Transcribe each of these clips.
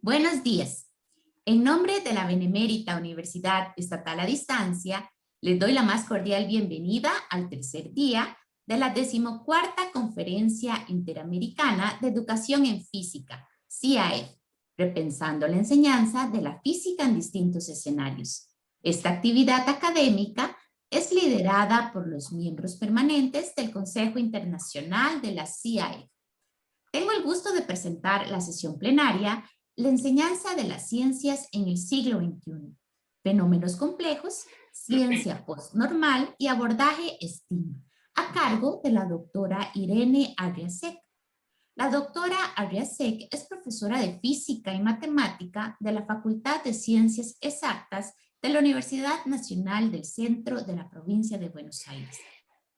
Buenos días. En nombre de la Benemérita Universidad Estatal a Distancia, les doy la más cordial bienvenida al tercer día de la 14ª Conferencia Interamericana de Educación en Física, CIAEF, repensando la enseñanza de la física en distintos escenarios. Esta actividad académica es liderada por los miembros permanentes del Consejo Internacional de la CIAEF. Tengo el gusto de presentar la sesión plenaria La enseñanza de las ciencias en el siglo XXI. Fenómenos complejos, ciencia postnormal y abordaje STEAM, a cargo de la doctora Irene Arriasek. La doctora Arriasek es profesora de Física y Matemática de la Facultad de Ciencias Exactas de la Universidad Nacional del Centro de la Provincia de Buenos Aires.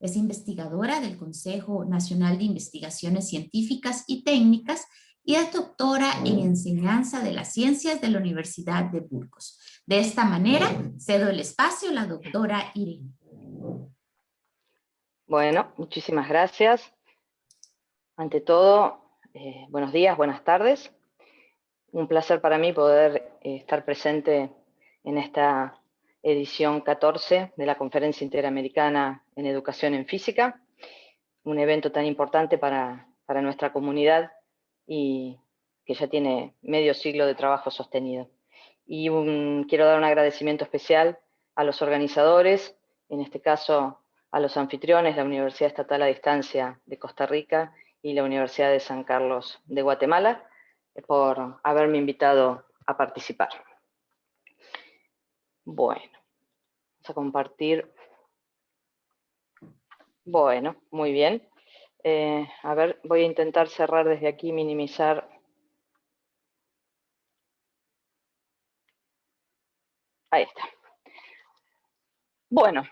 Es investigadora del Consejo Nacional de Investigaciones Científicas y Técnicas y es doctora en Enseñanza de las Ciencias de la Universidad de Burgos. De esta manera, cedo el espacio a la doctora Irene. Bueno, muchísimas gracias. Ante todo, buenos días, buenas tardes. Un placer para mí poder estar presente en esta edición 14 de la Conferencia Interamericana en Educación en Física, un evento tan importante para nuestra comunidad y que ya tiene medio siglo de trabajo sostenido. Y quiero dar un agradecimiento especial a los organizadores, en este caso a los anfitriones, la Universidad Estatal a Distancia de Costa Rica y la Universidad de San Carlos de Guatemala, por haberme invitado a participar. Bueno, vamos a compartir. Bueno, muy bien. A ver, voy a intentar cerrar desde aquí, minimizar. Ahí está. Bueno,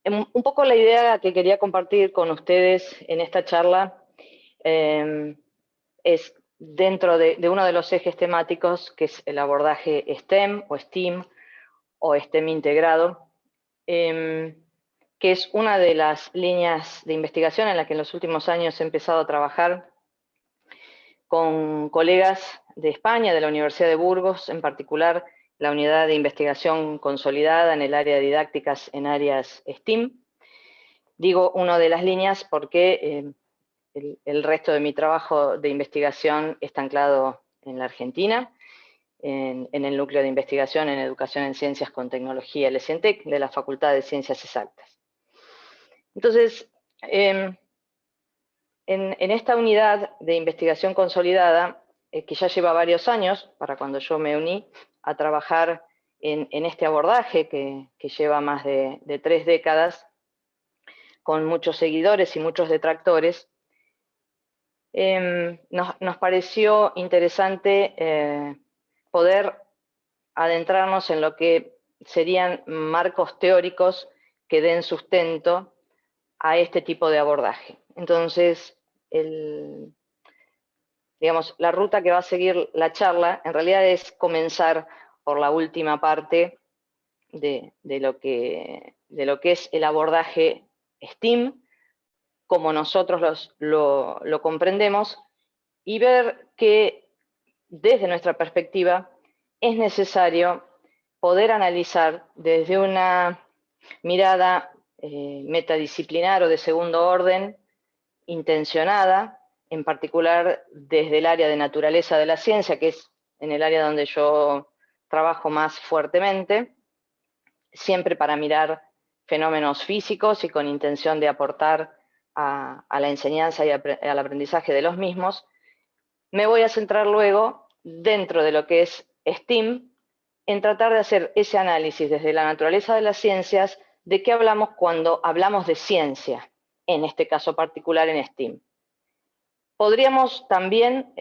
un poco la idea que quería compartir con ustedes en esta charla es dentro de uno de los ejes temáticos, que es el abordaje STEM o STEAM o STEM integrado, que es una de las líneas de investigación en la que en los últimos años he empezado a trabajar con colegas de España, de la Universidad de Burgos, en particular la unidad de investigación consolidada en el área de didácticas en áreas STEAM. Digo una de las líneas porque el resto de mi trabajo de investigación está anclado en la Argentina, en el núcleo de investigación en educación en ciencias con tecnología, el CENTEC, de la Facultad de Ciencias Exactas. Entonces, en esta unidad de investigación consolidada, que ya lleva varios años, para cuando yo me uní a trabajar en este abordaje que lleva más de 3 décadas, con muchos seguidores y muchos detractores, nos pareció interesante poder adentrarnos en lo que serían marcos teóricos que den sustento a este tipo de abordaje. Entonces, digamos, la ruta que va a seguir la charla en realidad es comenzar por la última parte de lo que es el abordaje STEAM, como nosotros lo comprendemos, y ver que desde nuestra perspectiva es necesario poder analizar desde una mirada metadisciplinar o de segundo orden, intencionada, en particular desde el área de naturaleza de la ciencia, que es en el área donde yo trabajo más fuertemente, siempre para mirar fenómenos físicos y con intención de aportar a la enseñanza y al aprendizaje de los mismos. Me voy a centrar luego, dentro de lo que es STEAM, en tratar de hacer ese análisis desde la naturaleza de las ciencias, de qué hablamos cuando hablamos de ciencia, en este caso particular en STEAM. Podríamos también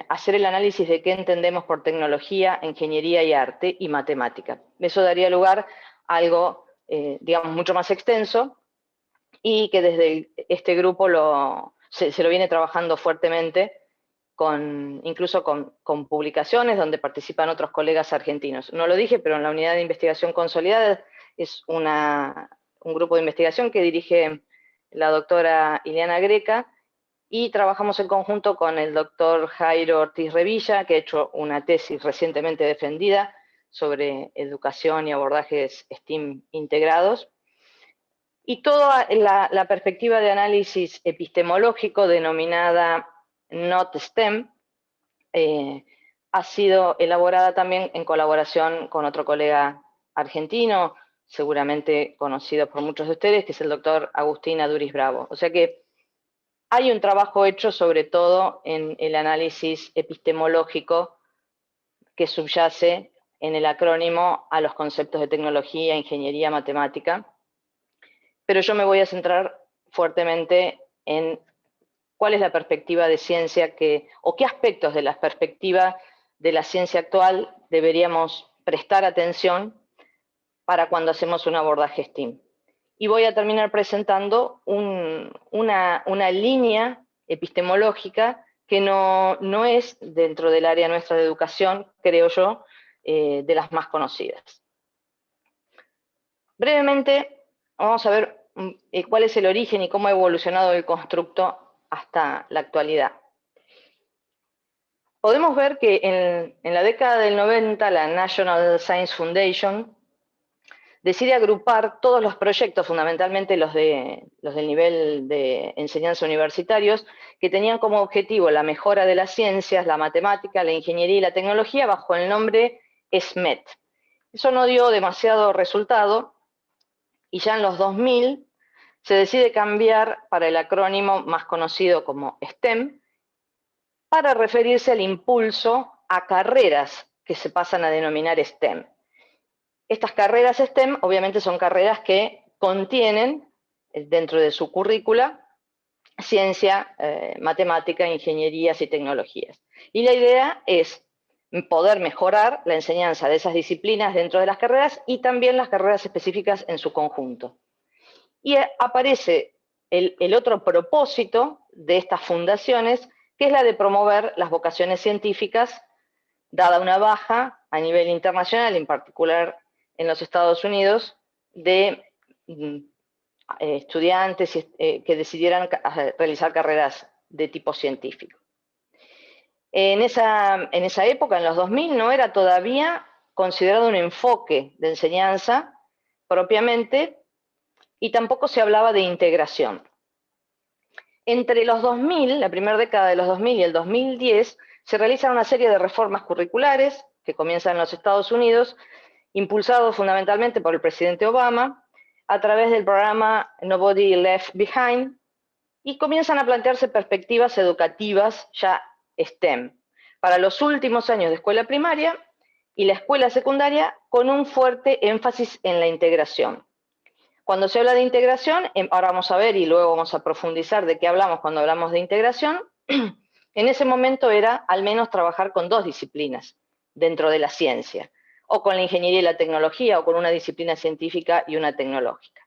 hacer el análisis de qué entendemos por tecnología, ingeniería y arte y matemática. Eso daría lugar a algo, digamos, mucho más extenso y que desde este grupo se lo viene trabajando fuertemente, incluso con publicaciones donde participan otros colegas argentinos. No lo dije, pero en la unidad de investigación consolidada es un grupo de investigación que dirige la doctora Ileana Greca, y trabajamos en conjunto con el doctor Jairo Ortiz Revilla, que ha hecho una tesis recientemente defendida sobre educación y abordajes STEAM integrados. Y toda la perspectiva de análisis epistemológico denominada Not STEM ha sido elaborada también en colaboración con otro colega argentino, seguramente conocido por muchos de ustedes, que es el doctor Agustín Aduriz Bravo. O sea que hay un trabajo hecho sobre todo en el análisis epistemológico que subyace en el acrónimo a los conceptos de tecnología, ingeniería, matemática, pero yo me voy a centrar fuertemente en cuál es la perspectiva de ciencia o qué aspectos de la perspectiva de la ciencia actual deberíamos prestar atención para cuando hacemos un abordaje STEAM. Y voy a terminar presentando una línea epistemológica que no es, dentro del área nuestra de educación, creo yo, de las más conocidas. Brevemente, vamos a ver cuál es el origen y cómo ha evolucionado el constructo hasta la actualidad. Podemos ver que en la década del 90 la National Science Foundation decide agrupar todos los proyectos, fundamentalmente los del nivel de enseñanza universitarios, que tenían como objetivo la mejora de las ciencias, la matemática, la ingeniería y la tecnología bajo el nombre SMET. Eso no dio demasiado resultado y ya en los 2000 se decide cambiar para el acrónimo más conocido como STEM, para referirse al impulso a carreras que se pasan a denominar STEM. Estas carreras STEM obviamente son carreras que contienen dentro de su currícula ciencia, matemática, ingenierías y tecnologías. Y la idea es poder mejorar la enseñanza de esas disciplinas dentro de las carreras y también las carreras específicas en su conjunto. Y aparece el otro propósito de estas fundaciones, que es la de promover las vocaciones científicas, dada una baja a nivel internacional, en particular en los Estados Unidos, de estudiantes que decidieran realizar carreras de tipo científico. En esa época, en los 2000, no era todavía considerado un enfoque de enseñanza propiamente, y tampoco se hablaba de integración. Entre los 2000, la primera década de los 2000 y el 2010, se realizan una serie de reformas curriculares que comienzan en los Estados Unidos, impulsados fundamentalmente por el presidente Obama, a través del programa Nobody Left Behind, y comienzan a plantearse perspectivas educativas ya STEM, para los últimos años de escuela primaria y la escuela secundaria, con un fuerte énfasis en la integración. Cuando se habla de integración, ahora vamos a ver y luego vamos a profundizar de qué hablamos cuando hablamos de integración, en ese momento era al menos trabajar con dos disciplinas dentro de la ciencia, o con la ingeniería y la tecnología, o con una disciplina científica y una tecnológica.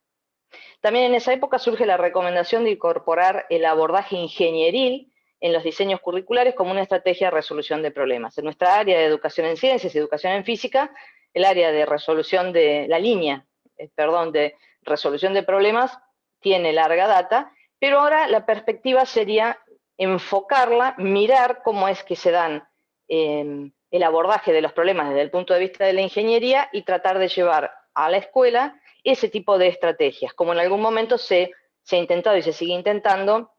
También en esa época surge la recomendación de incorporar el abordaje ingenieril en los diseños curriculares como una estrategia de resolución de problemas. En nuestra área de educación en ciencias y educación en física, el área de resolución de la línea, de resolución de problemas tiene larga data, pero ahora la perspectiva sería enfocarla, mirar cómo es que se dan el abordaje de los problemas desde el punto de vista de la ingeniería y tratar de llevar a la escuela ese tipo de estrategias, como en algún momento se ha intentado y se sigue intentando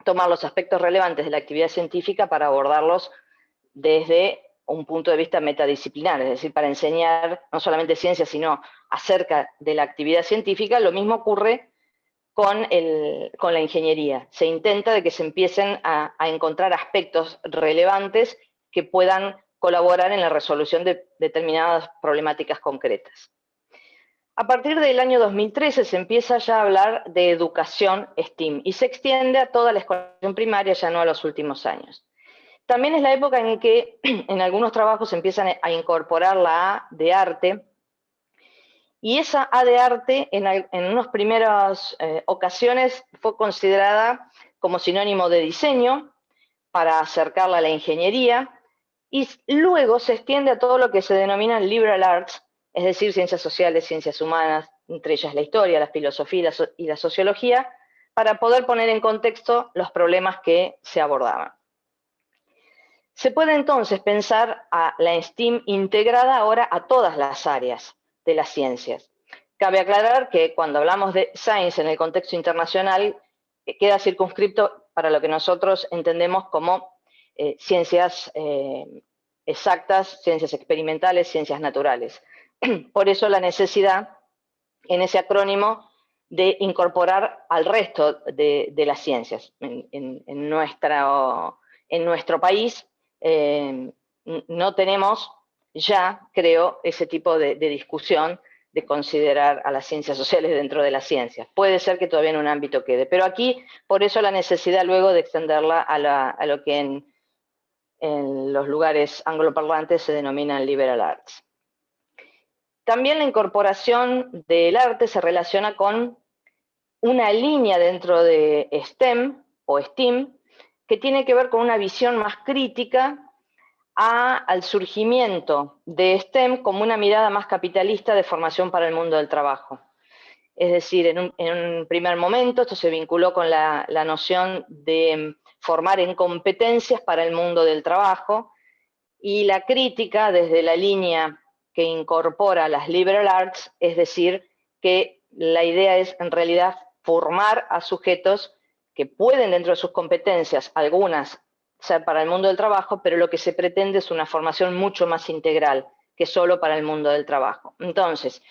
tomar los aspectos relevantes de la actividad científica para abordarlos desde un punto de vista metadisciplinar, es decir, para enseñar no solamente ciencia, sino acerca de la actividad científica. Lo mismo ocurre con la ingeniería. Se intenta de que se empiecen a encontrar aspectos relevantes que puedan colaborar en la resolución de determinadas problemáticas concretas. A partir del año 2013 se empieza ya a hablar de educación STEAM y se extiende a toda la escuela primaria, ya no a los últimos años. También es la época en que en algunos trabajos se empiezan a incorporar la A de arte, y esa A de arte en unas primeras ocasiones fue considerada como sinónimo de diseño para acercarla a la ingeniería, y luego se extiende a todo lo que se denomina liberal arts, es decir, ciencias sociales, ciencias humanas, entre ellas la historia, la filosofía y la sociología, para poder poner en contexto los problemas que se abordaban. Se puede entonces pensar a la STEAM integrada ahora a todas las áreas de las ciencias. Cabe aclarar que cuando hablamos de science en el contexto internacional, queda circunscripto para lo que nosotros entendemos como ciencias exactas, ciencias experimentales, ciencias naturales. Por eso la necesidad en ese acrónimo de incorporar al resto de las ciencias. En nuestro país no tenemos ya, creo, ese tipo de discusión de considerar a las ciencias sociales dentro de las ciencias. Puede ser que todavía en un ámbito quede, pero aquí, por eso la necesidad luego de extenderla a lo que en los lugares angloparlantes se denominan liberal arts. También la incorporación del arte se relaciona con una línea dentro de STEM o STEAM que tiene que ver con una visión más crítica al surgimiento de STEM como una mirada más capitalista de formación para el mundo del trabajo. Es decir, en un primer momento esto se vinculó con la noción de formar en competencias para el mundo del trabajo, y la crítica desde la línea que incorpora las liberal arts, es decir, que la idea es en realidad formar a sujetos que pueden dentro de sus competencias, algunas ser para el mundo del trabajo, pero lo que se pretende es una formación mucho más integral que solo para el mundo del trabajo. Entonces,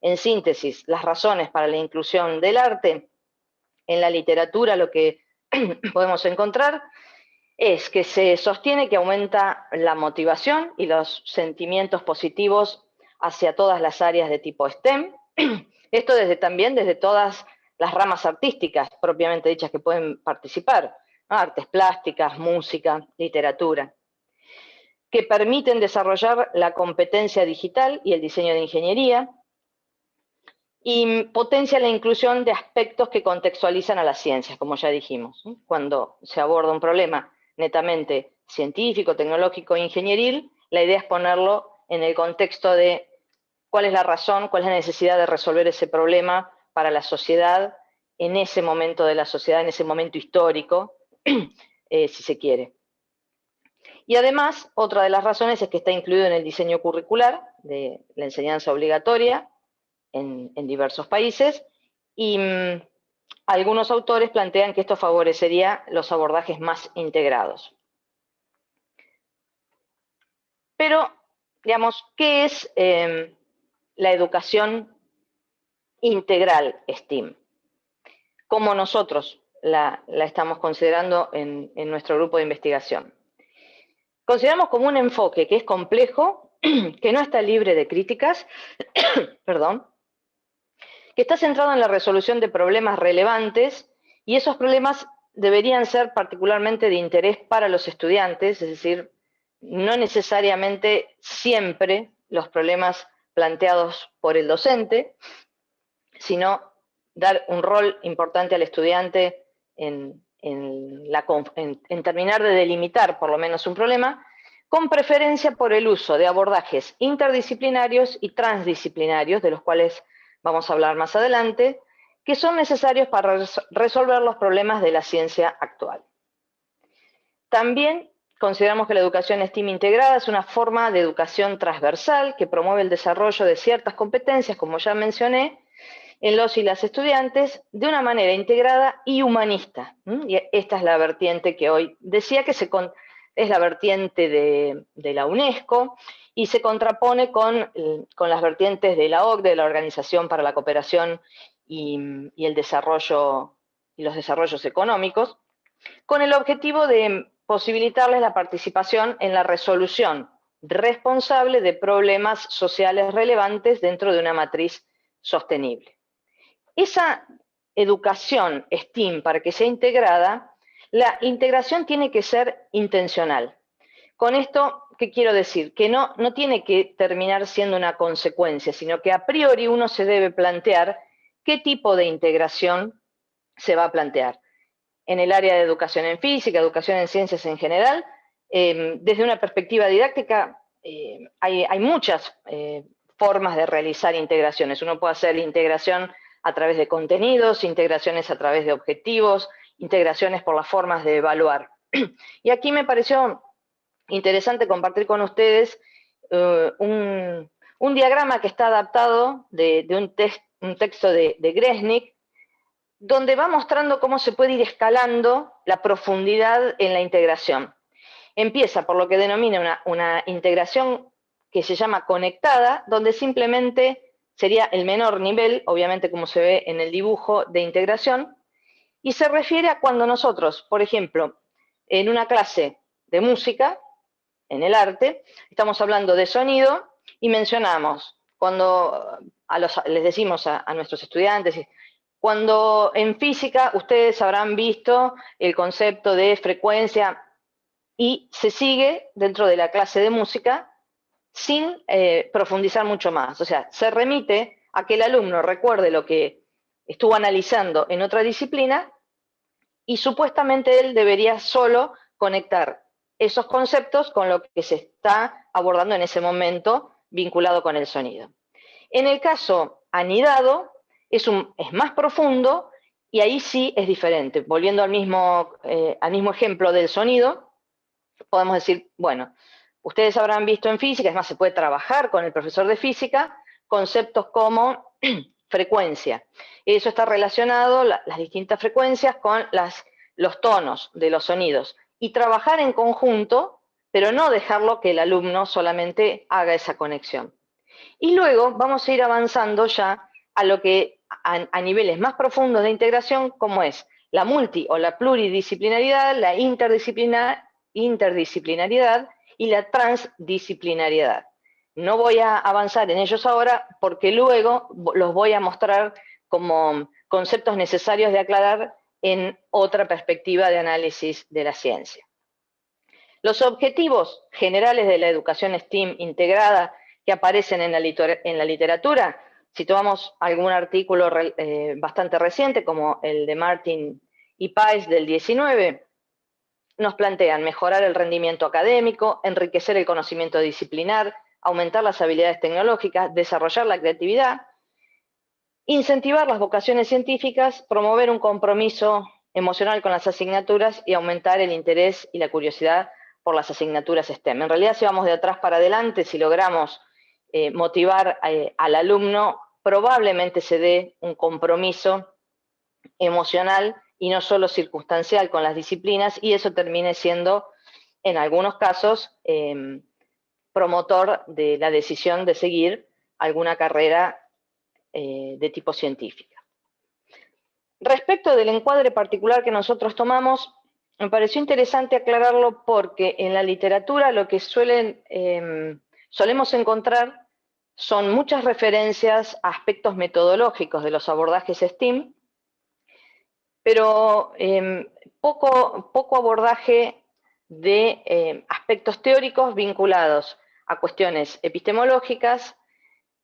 en síntesis, las razones para la inclusión del arte en la literatura, lo que podemos encontrar es que se sostiene que aumenta la motivación y los sentimientos positivos hacia todas las áreas de tipo STEM. Esto también desde todas las ramas artísticas propiamente dichas que pueden participar, ¿no? Artes plásticas, música, literatura, que permiten desarrollar la competencia digital y el diseño de ingeniería, y potencia la inclusión de aspectos que contextualizan a las ciencias, como ya dijimos. Cuando se aborda un problema netamente científico, tecnológico e ingenieril, la idea es ponerlo en el contexto de cuál es la razón, cuál es la necesidad de resolver ese problema para la sociedad, en ese momento de la sociedad, en ese momento histórico, si se quiere. Y además, otra de las razones es que está incluido en el diseño curricular de la enseñanza obligatoria en diversos países, y algunos autores plantean que esto favorecería los abordajes más integrados. Pero, digamos, ¿qué es la educación integral STEAM? ¿Cómo nosotros la estamos considerando en nuestro grupo de investigación? Consideramos como un enfoque que es complejo, que no está libre de críticas, perdón, que está centrado en la resolución de problemas relevantes, y esos problemas deberían ser particularmente de interés para los estudiantes, es decir, no necesariamente siempre los problemas planteados por el docente, sino dar un rol importante al estudiante en terminar de delimitar por lo menos un problema, con preferencia por el uso de abordajes interdisciplinarios y transdisciplinarios, de los cuales vamos a hablar más adelante, que son necesarios para resolver los problemas de la ciencia actual. También consideramos que la educación STEAM integrada es una forma de educación transversal que promueve el desarrollo de ciertas competencias, como ya mencioné, en los y las estudiantes de una manera integrada y humanista. Y esta es la vertiente que hoy decía que es la vertiente de la UNESCO, y se contrapone con las vertientes de la OCDE, de la Organización para la Cooperación y el Desarrollo y los Desarrollos Económicos, con el objetivo de posibilitarles la participación en la resolución responsable de problemas sociales relevantes dentro de una matriz sostenible. Esa educación STEAM, para que sea integrada, la integración tiene que ser intencional. Con esto, ¿qué quiero decir? Que no tiene que terminar siendo una consecuencia, sino que a priori uno se debe plantear qué tipo de integración se va a plantear. En el área de educación en física, educación en ciencias en general, desde una perspectiva didáctica, hay muchas formas de realizar integraciones. Uno puede hacer integración a través de contenidos, integraciones a través de objetivos, integraciones por las formas de evaluar. Y aquí me pareció interesante compartir con ustedes un diagrama que está adaptado de un texto de Gresnik, donde va mostrando cómo se puede ir escalando la profundidad en la integración. Empieza por lo que denomina una integración que se llama conectada, donde simplemente sería el menor nivel, obviamente como se ve en el dibujo de integración, y se refiere a cuando nosotros, por ejemplo, en una clase de música, en el arte, estamos hablando de sonido y mencionamos, cuando les decimos a nuestros estudiantes, cuando en física ustedes habrán visto el concepto de frecuencia y se sigue dentro de la clase de música sin profundizar mucho más. O sea, se remite a que el alumno recuerde lo que estuvo analizando en otra disciplina y supuestamente él debería solo conectar esos conceptos con lo que se está abordando en ese momento vinculado con el sonido. En el caso anidado, es más profundo y ahí sí es diferente. Volviendo al mismo ejemplo del sonido, podemos decir, bueno, ustedes habrán visto en física, es más, se puede trabajar con el profesor de física, conceptos como frecuencia. Eso está relacionado, las distintas frecuencias, con los tonos de los sonidos. Y trabajar en conjunto, pero no dejarlo que el alumno solamente haga esa conexión. Y luego vamos a ir avanzando ya a lo que a niveles más profundos de integración, como es la multi o la pluridisciplinaridad, la interdisciplinariedad y la transdisciplinariedad. No voy a avanzar en ellos ahora porque luego los voy a mostrar como conceptos necesarios de aclarar en otra perspectiva de análisis de la ciencia. Los objetivos generales de la educación STEAM integrada que aparecen en la literatura, si tomamos algún artículo bastante reciente, como el de Martin y Pais del 19, nos plantean mejorar el rendimiento académico, enriquecer el conocimiento disciplinar, aumentar las habilidades tecnológicas, desarrollar la creatividad, incentivar las vocaciones científicas, promover un compromiso emocional con las asignaturas y aumentar el interés y la curiosidad por las asignaturas STEM. En realidad, si vamos de atrás para adelante, si logramos motivar al alumno, probablemente se dé un compromiso emocional y no solo circunstancial con las disciplinas, y eso termine siendo, en algunos casos, promotor de la decisión de seguir alguna carrera de tipo científica. Respecto del encuadre particular que nosotros tomamos, me pareció interesante aclararlo porque en la literatura lo que solemos encontrar son muchas referencias a aspectos metodológicos de los abordajes STEAM, pero poco abordaje de aspectos teóricos vinculados a cuestiones epistemológicas,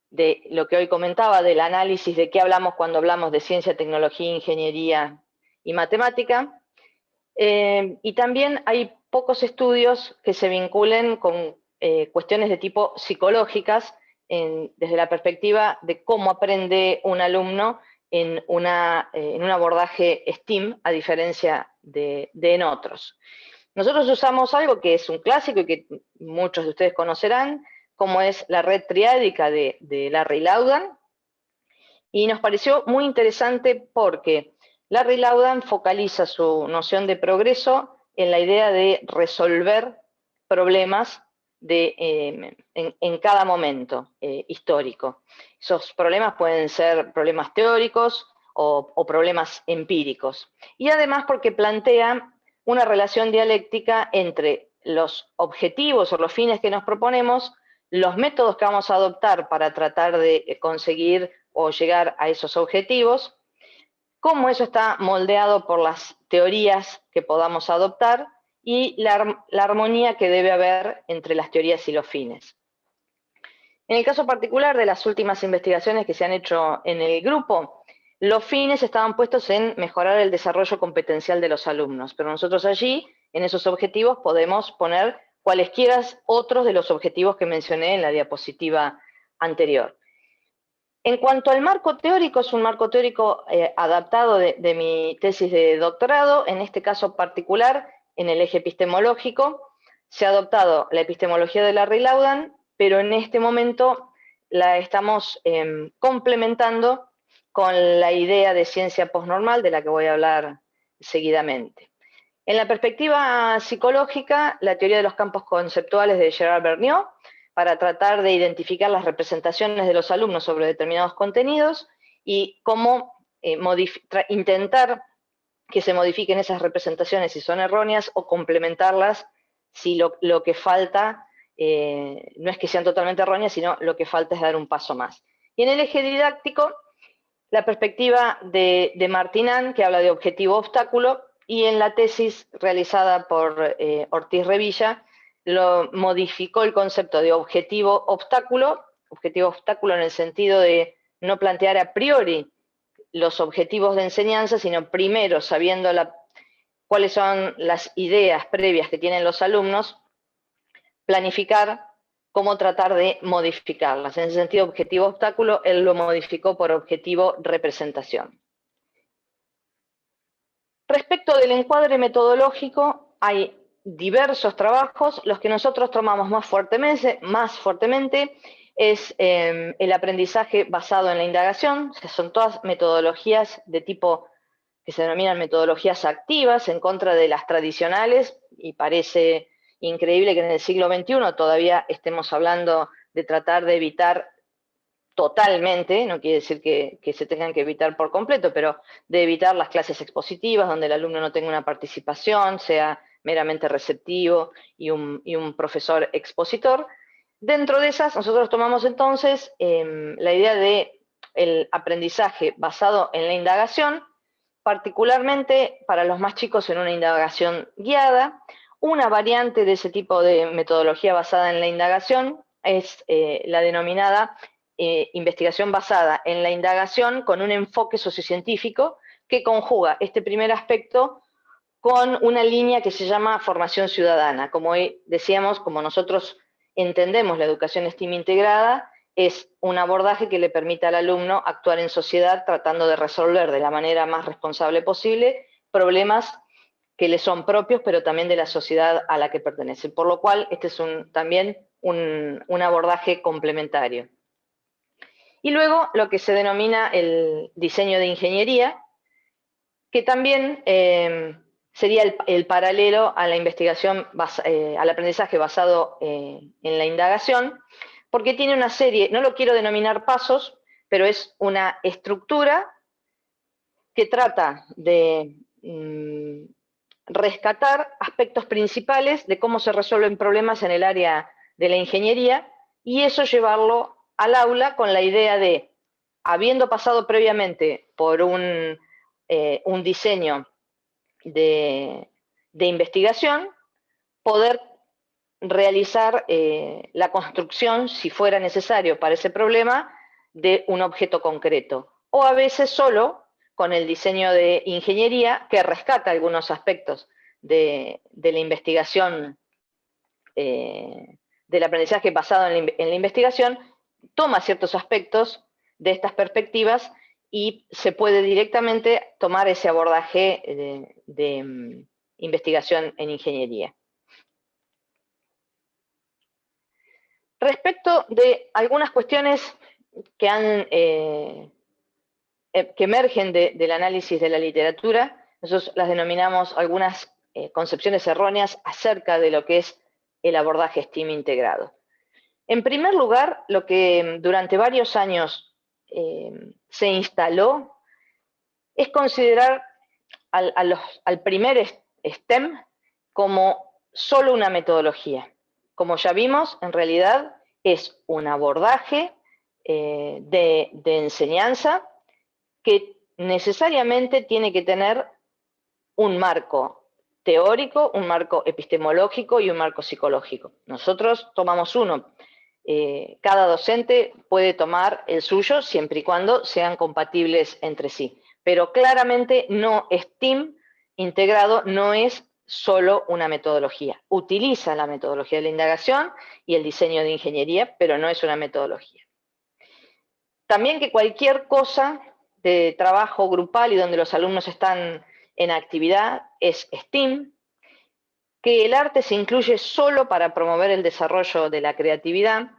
de lo que hoy comentaba, del análisis de qué hablamos cuando hablamos de ciencia, tecnología, ingeniería y matemática. Y también hay pocos estudios que se vinculen con cuestiones de tipo psicológicas desde la perspectiva de cómo aprende un alumno en un abordaje STEAM, a diferencia de en otros. Nosotros usamos algo que es un clásico y que muchos de ustedes conocerán, como es la red triádica de Larry Laudan, y nos pareció muy interesante porque Larry Laudan focaliza su noción de progreso en la idea de resolver problemas en cada momento histórico. Esos problemas pueden ser problemas teóricos o problemas empíricos. Y además porque plantea una relación dialéctica entre los objetivos o los fines que nos proponemos, los métodos que vamos a adoptar para tratar de conseguir o llegar a esos objetivos, cómo eso está moldeado por las teorías que podamos adoptar y la armonía que debe haber entre las teorías y los fines. En el caso particular de las últimas investigaciones que se han hecho en el grupo, los fines estaban puestos en mejorar el desarrollo competencial de los alumnos, pero nosotros allí, en esos objetivos, podemos poner cualesquiera otros de los objetivos que mencioné en la diapositiva anterior. En cuanto al marco teórico, es un marco teórico adaptado de mi tesis de doctorado, en este caso particular, en el eje epistemológico. Se ha adoptado la epistemología de Larry Laudan, pero en este momento la estamos complementando con la idea de ciencia postnormal, de la que voy a hablar seguidamente. En la perspectiva psicológica, la teoría de los campos conceptuales de Gerard Vergniaud, para tratar de identificar las representaciones de los alumnos sobre determinados contenidos y cómo intentar que se modifiquen esas representaciones si son erróneas o complementarlas si lo que falta no es que sean totalmente erróneas, sino lo que falta es dar un paso más. Y en el eje didáctico, la perspectiva de Martinán, que habla de objetivo-obstáculo, y en la tesis realizada por Ortiz Revilla, lo modificó el concepto de objetivo-obstáculo en el sentido de no plantear a priori los objetivos de enseñanza, sino primero, sabiendo cuáles son las ideas previas que tienen los alumnos, planificar cómo tratar de modificarlas. En ese sentido, objetivo-obstáculo, él lo modificó por objetivo-representación. Respecto del encuadre metodológico, hay diversos trabajos. Los que nosotros tomamos más fuertemente es el aprendizaje basado en la indagación. O sea, son todas metodologías de tipo que se denominan metodologías activas en contra de las tradicionales, y parece increíble que en el siglo XXI todavía estemos hablando de tratar de evitar totalmente, no quiere decir que se tengan que evitar por completo, pero de evitar las clases expositivas, donde el alumno no tenga una participación, sea meramente receptivo y un profesor expositor. Dentro de esas, nosotros tomamos entonces la idea de el aprendizaje basado en la indagación, particularmente para los más chicos en una indagación guiada. Una variante de ese tipo de metodología basada en la indagación es la denominada investigación basada en la indagación con un enfoque sociocientífico que conjuga este primer aspecto con una línea que se llama formación ciudadana. Como decíamos, como nosotros entendemos la educación STEAM integrada, es un abordaje que le permite al alumno actuar en sociedad tratando de resolver de la manera más responsable posible problemas que le son propios, pero también de la sociedad a la que pertenece. Por lo cual, este es también un abordaje complementario. Y luego lo que se denomina el diseño de ingeniería, que también sería el paralelo a la investigación, al aprendizaje basado en la indagación, porque tiene una serie, no lo quiero denominar pasos, pero es una estructura que trata de rescatar aspectos principales de cómo se resuelven problemas en el área de la ingeniería y eso llevarlo al aula con la idea de, habiendo pasado previamente por un diseño de investigación, poder realizar la construcción, si fuera necesario para ese problema, de un objeto concreto. O a veces solo con el diseño de ingeniería que rescata algunos aspectos de la investigación, del aprendizaje basado en la investigación, toma ciertos aspectos de estas perspectivas y se puede directamente tomar ese abordaje de investigación en ingeniería. Respecto de algunas cuestiones que emergen del análisis de la literatura, nosotros las denominamos algunas concepciones erróneas acerca de lo que es el abordaje STEAM integrado. En primer lugar, lo que durante varios años se instaló es considerar al primer STEM como solo una metodología. Como ya vimos, en realidad es un abordaje de enseñanza que necesariamente tiene que tener un marco teórico, un marco epistemológico y un marco psicológico. Nosotros tomamos uno. Cada docente puede tomar el suyo siempre y cuando sean compatibles entre sí. Pero claramente STEAM integrado no es solo una metodología. Utiliza la metodología de la indagación y el diseño de ingeniería, pero no es una metodología. También que cualquier cosa de trabajo grupal y donde los alumnos están en actividad es STEAM, que el arte se incluye solo para promover el desarrollo de la creatividad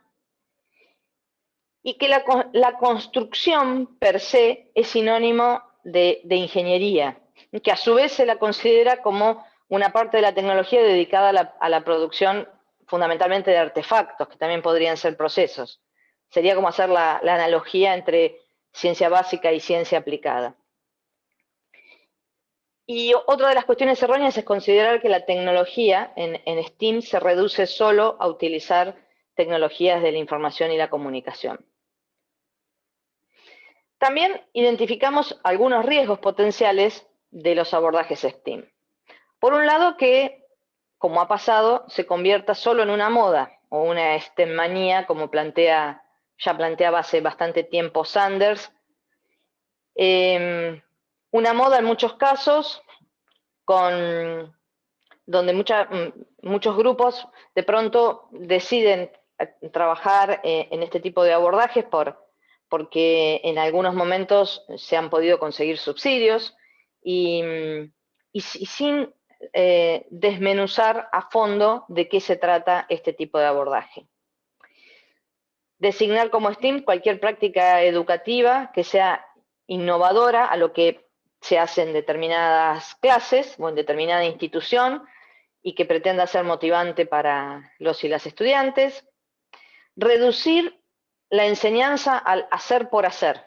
y que la construcción per se es sinónimo de ingeniería, que a su vez se la considera como una parte de la tecnología dedicada a la producción fundamentalmente de artefactos, que también podrían ser procesos. Sería como hacer la analogía entre ciencia básica y ciencia aplicada. Y otra de las cuestiones erróneas es considerar que la tecnología en STEAM se reduce solo a utilizar tecnologías de la información y la comunicación. También identificamos algunos riesgos potenciales de los abordajes STEAM. Por un lado, que, como ha pasado, se convierta solo en una moda o una STEM-manía, como ya planteaba hace bastante tiempo Sanders. Una moda en muchos casos, donde muchos grupos de pronto deciden trabajar en este tipo de abordajes porque en algunos momentos se han podido conseguir subsidios y sin desmenuzar a fondo de qué se trata este tipo de abordaje. Designar como STEAM cualquier práctica educativa que sea innovadora a lo que se hace en determinadas clases o en determinada institución y que pretenda ser motivante para los y las estudiantes. Reducir la enseñanza al hacer por hacer.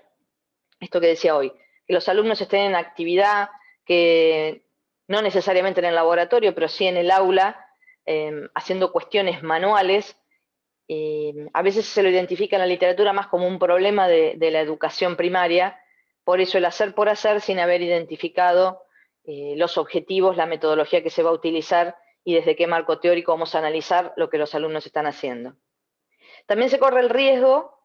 Esto que decía hoy, que los alumnos estén en actividad, que no necesariamente en el laboratorio, pero sí en el aula, haciendo cuestiones manuales. A veces se lo identifica en la literatura más como un problema de la educación primaria, por eso el hacer por hacer sin haber identificado los objetivos, la metodología que se va a utilizar y desde qué marco teórico vamos a analizar lo que los alumnos están haciendo. También se corre el riesgo,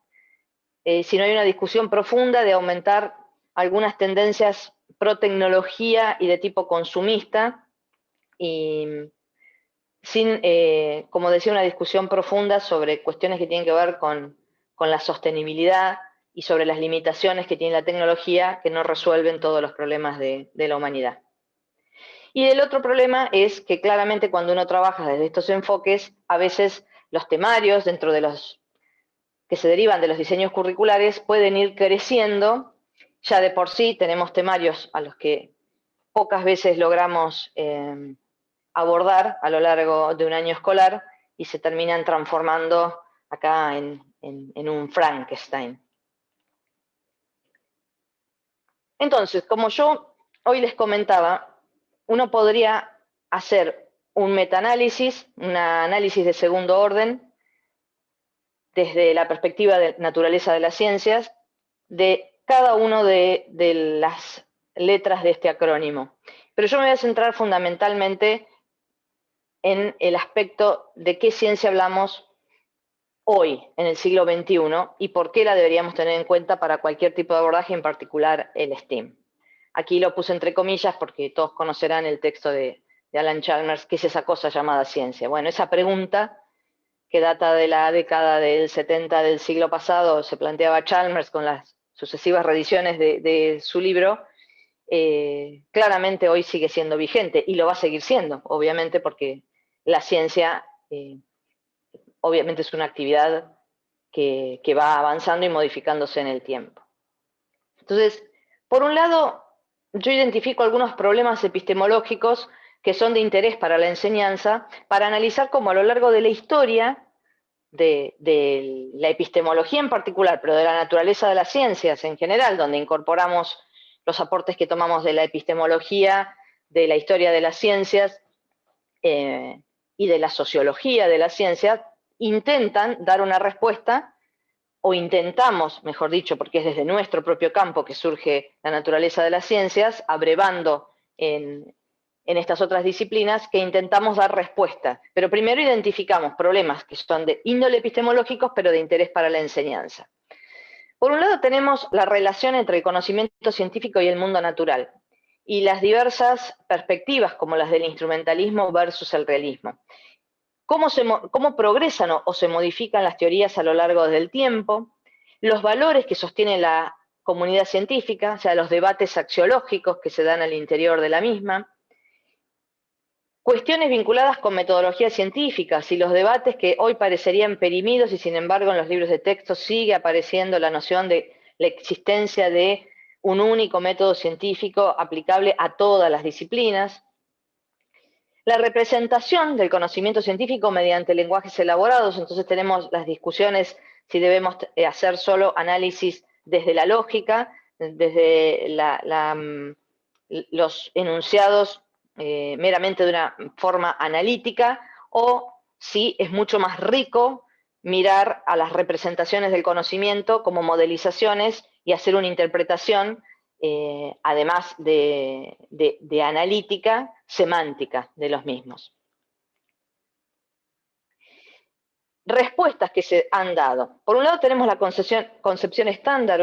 si no hay una discusión profunda, de aumentar algunas tendencias pro tecnología y de tipo consumista, y sin, como decía, una discusión profunda sobre cuestiones que tienen que ver con la sostenibilidad y sobre las limitaciones que tiene la tecnología que no resuelven todos los problemas de la humanidad. Y el otro problema es que claramente cuando uno trabaja desde estos enfoques, a veces los temarios dentro de los que se derivan de los diseños curriculares pueden ir creciendo. Ya de por sí tenemos temarios a los que pocas veces logramos abordar a lo largo de un año escolar y se terminan transformando acá en un Frankenstein. Entonces, como yo hoy les comentaba, uno podría hacer un metaanálisis, un análisis de segundo orden, desde la perspectiva de naturaleza de las ciencias, de cada una de las letras de este acrónimo. Pero yo me voy a centrar fundamentalmente en el aspecto de qué ciencia hablamos hoy, en el siglo XXI, y por qué la deberíamos tener en cuenta para cualquier tipo de abordaje, en particular el STEAM. Aquí lo puse entre comillas porque todos conocerán el texto de Alan Chalmers, ¿qué es esa cosa llamada ciencia? Bueno, esa pregunta, que data de la década del 70 del siglo pasado, se planteaba Chalmers con las sucesivas reediciones de su libro, claramente hoy sigue siendo vigente, y lo va a seguir siendo, obviamente, porque la ciencia obviamente es una actividad que va avanzando y modificándose en el tiempo. Entonces, por un lado, yo identifico algunos problemas epistemológicos que son de interés para la enseñanza, para analizar cómo a lo largo de la historia, de la epistemología en particular, pero de la naturaleza de las ciencias en general, donde incorporamos los aportes que tomamos de la epistemología, de la historia de las ciencias y de la sociología de las ciencias, intentan dar una respuesta, o intentamos, mejor dicho, porque es desde nuestro propio campo que surge la naturaleza de las ciencias, abrevando en estas otras disciplinas, que intentamos dar respuesta. Pero primero identificamos problemas que son de índole epistemológicos, pero de interés para la enseñanza. Por un lado tenemos la relación entre el conocimiento científico y el mundo natural, y las diversas perspectivas, como las del instrumentalismo versus el realismo. Cómo progresan o se modifican las teorías a lo largo del tiempo, los valores que sostiene la comunidad científica, o sea, los debates axiológicos que se dan al interior de la misma, cuestiones vinculadas con metodologías científicas y los debates que hoy parecerían perimidos y sin embargo en los libros de texto sigue apareciendo la noción de la existencia de un único método científico aplicable a todas las disciplinas. La representación del conocimiento científico mediante lenguajes elaborados, entonces tenemos las discusiones si debemos hacer solo análisis desde la lógica, desde los enunciados meramente de una forma analítica, o si es mucho más rico mirar a las representaciones del conocimiento como modelizaciones y hacer una interpretación, además de analítica, semántica de los mismos. Respuestas que se han dado. Por un lado tenemos la concepción estándar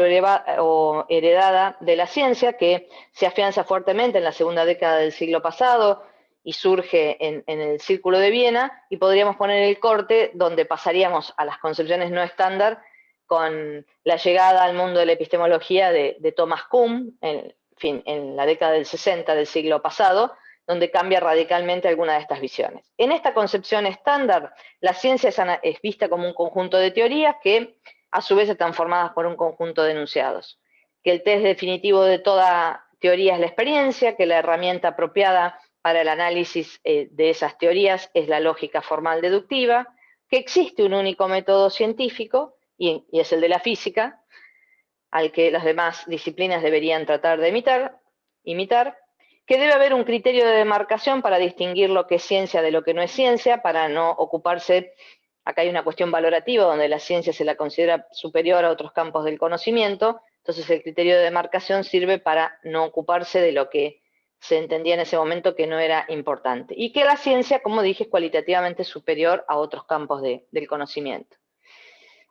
o heredada de la ciencia, que se afianza fuertemente en la segunda década del siglo pasado y surge en el Círculo de Viena, y podríamos poner el corte donde pasaríamos a las concepciones no estándar con la llegada al mundo de la epistemología de Thomas Kuhn, en la década del 60 del siglo pasado, donde cambia radicalmente alguna de estas visiones. En esta concepción estándar, la ciencia es vista como un conjunto de teorías que a su vez están formadas por un conjunto de enunciados, que el test definitivo de toda teoría es la experiencia, que la herramienta apropiada para el análisis de esas teorías es la lógica formal deductiva, que existe un único método científico, y es el de la física, al que las demás disciplinas deberían tratar de imitar, que debe haber un criterio de demarcación para distinguir lo que es ciencia de lo que no es ciencia, para no ocuparse, acá hay una cuestión valorativa donde la ciencia se la considera superior a otros campos del conocimiento, entonces el criterio de demarcación sirve para no ocuparse de lo que se entendía en ese momento que no era importante, y que la ciencia, como dije, es cualitativamente superior a otros campos del conocimiento.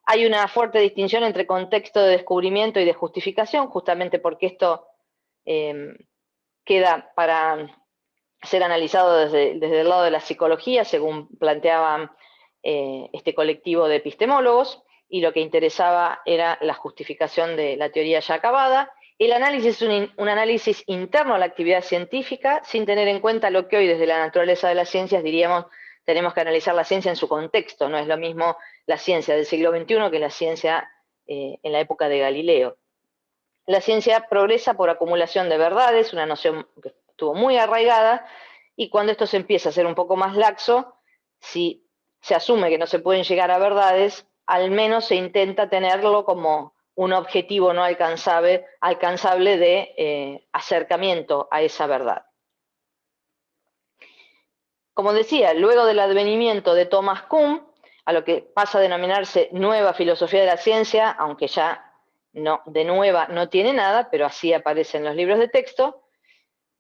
Hay una fuerte distinción entre contexto de descubrimiento y de justificación, justamente porque esto queda para ser analizado desde el lado de la psicología, según planteaba este colectivo de epistemólogos, y lo que interesaba era la justificación de la teoría ya acabada. El análisis es un análisis interno a la actividad científica, sin tener en cuenta lo que hoy desde la naturaleza de las ciencias diríamos, tenemos que analizar la ciencia en su contexto, no es lo mismo la ciencia del siglo XXI que la ciencia en la época de Galileo. La ciencia progresa por acumulación de verdades, una noción que estuvo muy arraigada, y cuando esto se empieza a ser un poco más laxo, si se asume que no se pueden llegar a verdades, al menos se intenta tenerlo como un objetivo no alcanzable de acercamiento a esa verdad. Como decía, luego del advenimiento de Thomas Kuhn, a lo que pasa a denominarse nueva filosofía de la ciencia, aunque ya no, de nueva no tiene nada, pero así aparece en los libros de texto,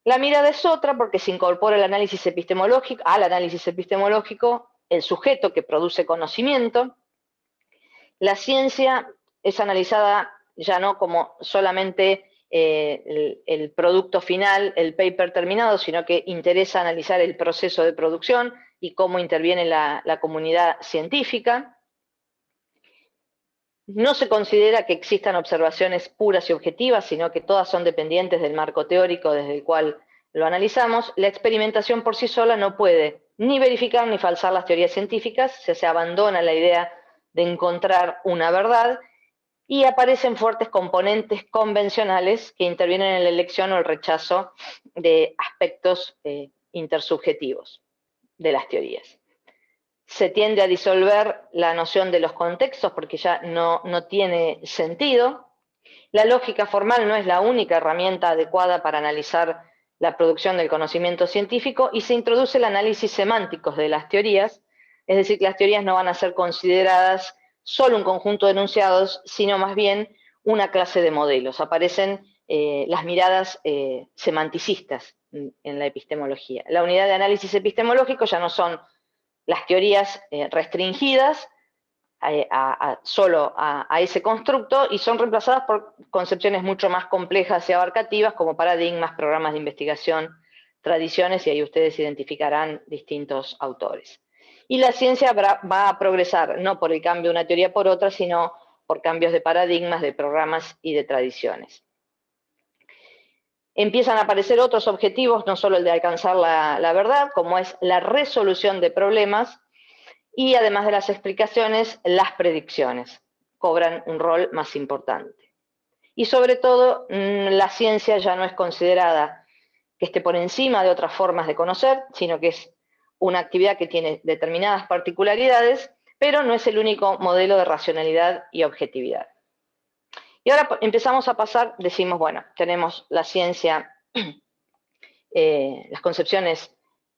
la mirada es otra porque se incorpora al análisis epistemológico el sujeto que produce conocimiento. La ciencia es analizada ya no como solamente el producto final, el paper terminado, sino que interesa analizar el proceso de producción y cómo interviene la comunidad científica. No se considera que existan observaciones puras y objetivas, sino que todas son dependientes del marco teórico desde el cual lo analizamos. La experimentación por sí sola no puede ni verificar ni falsar las teorías científicas, se abandona la idea de encontrar una verdad, y aparecen fuertes componentes convencionales que intervienen en la elección o el rechazo de aspectos intersubjetivos de las teorías. Se tiende a disolver la noción de los contextos porque ya no tiene sentido. La lógica formal no es la única herramienta adecuada para analizar la producción del conocimiento científico, y se introduce el análisis semántico de las teorías, es decir, que las teorías no van a ser consideradas solo un conjunto de enunciados, sino más bien una clase de modelos. Aparecen las miradas semanticistas en la epistemología. La unidad de análisis epistemológico ya no son las teorías restringidas solo a ese constructo, y son reemplazadas por concepciones mucho más complejas y abarcativas como paradigmas, programas de investigación, tradiciones, y ahí ustedes identificarán distintos autores. Y la ciencia va a progresar no por el cambio de una teoría por otra, sino por cambios de paradigmas, de programas y de tradiciones. Empiezan a aparecer otros objetivos, no solo el de alcanzar la verdad, como es la resolución de problemas, y además de las explicaciones, las predicciones cobran un rol más importante. Y sobre todo, la ciencia ya no es considerada que esté por encima de otras formas de conocer, sino que es una actividad que tiene determinadas particularidades, pero no es el único modelo de racionalidad y objetividad. Y ahora empezamos a pasar, decimos, bueno, tenemos la ciencia, las concepciones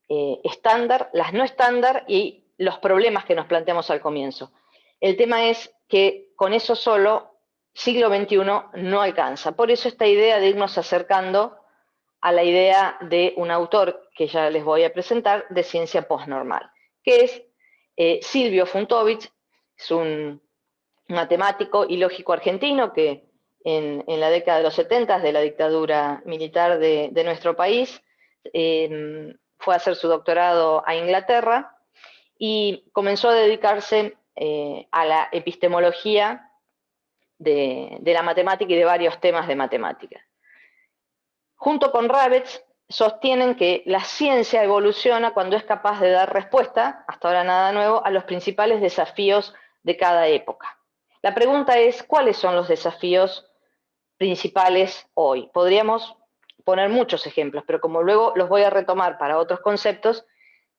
estándar, las no estándar y los problemas que nos planteamos al comienzo. El tema es que con eso solo, siglo XXI no alcanza. Por eso esta idea de irnos acercando a la idea de un autor que ya les voy a presentar, de ciencia postnormal, que es Silvio Funtovich, es un matemático y lógico argentino que en la década de los 70, de la dictadura militar de nuestro país, fue a hacer su doctorado a Inglaterra y comenzó a dedicarse a la epistemología de la matemática y de varios temas de matemática. Junto con Ravetz, sostienen que la ciencia evoluciona cuando es capaz de dar respuesta, hasta ahora nada nuevo, a los principales desafíos de cada época. La pregunta es, ¿cuáles son los desafíos principales hoy? Podríamos poner muchos ejemplos, pero como luego los voy a retomar para otros conceptos,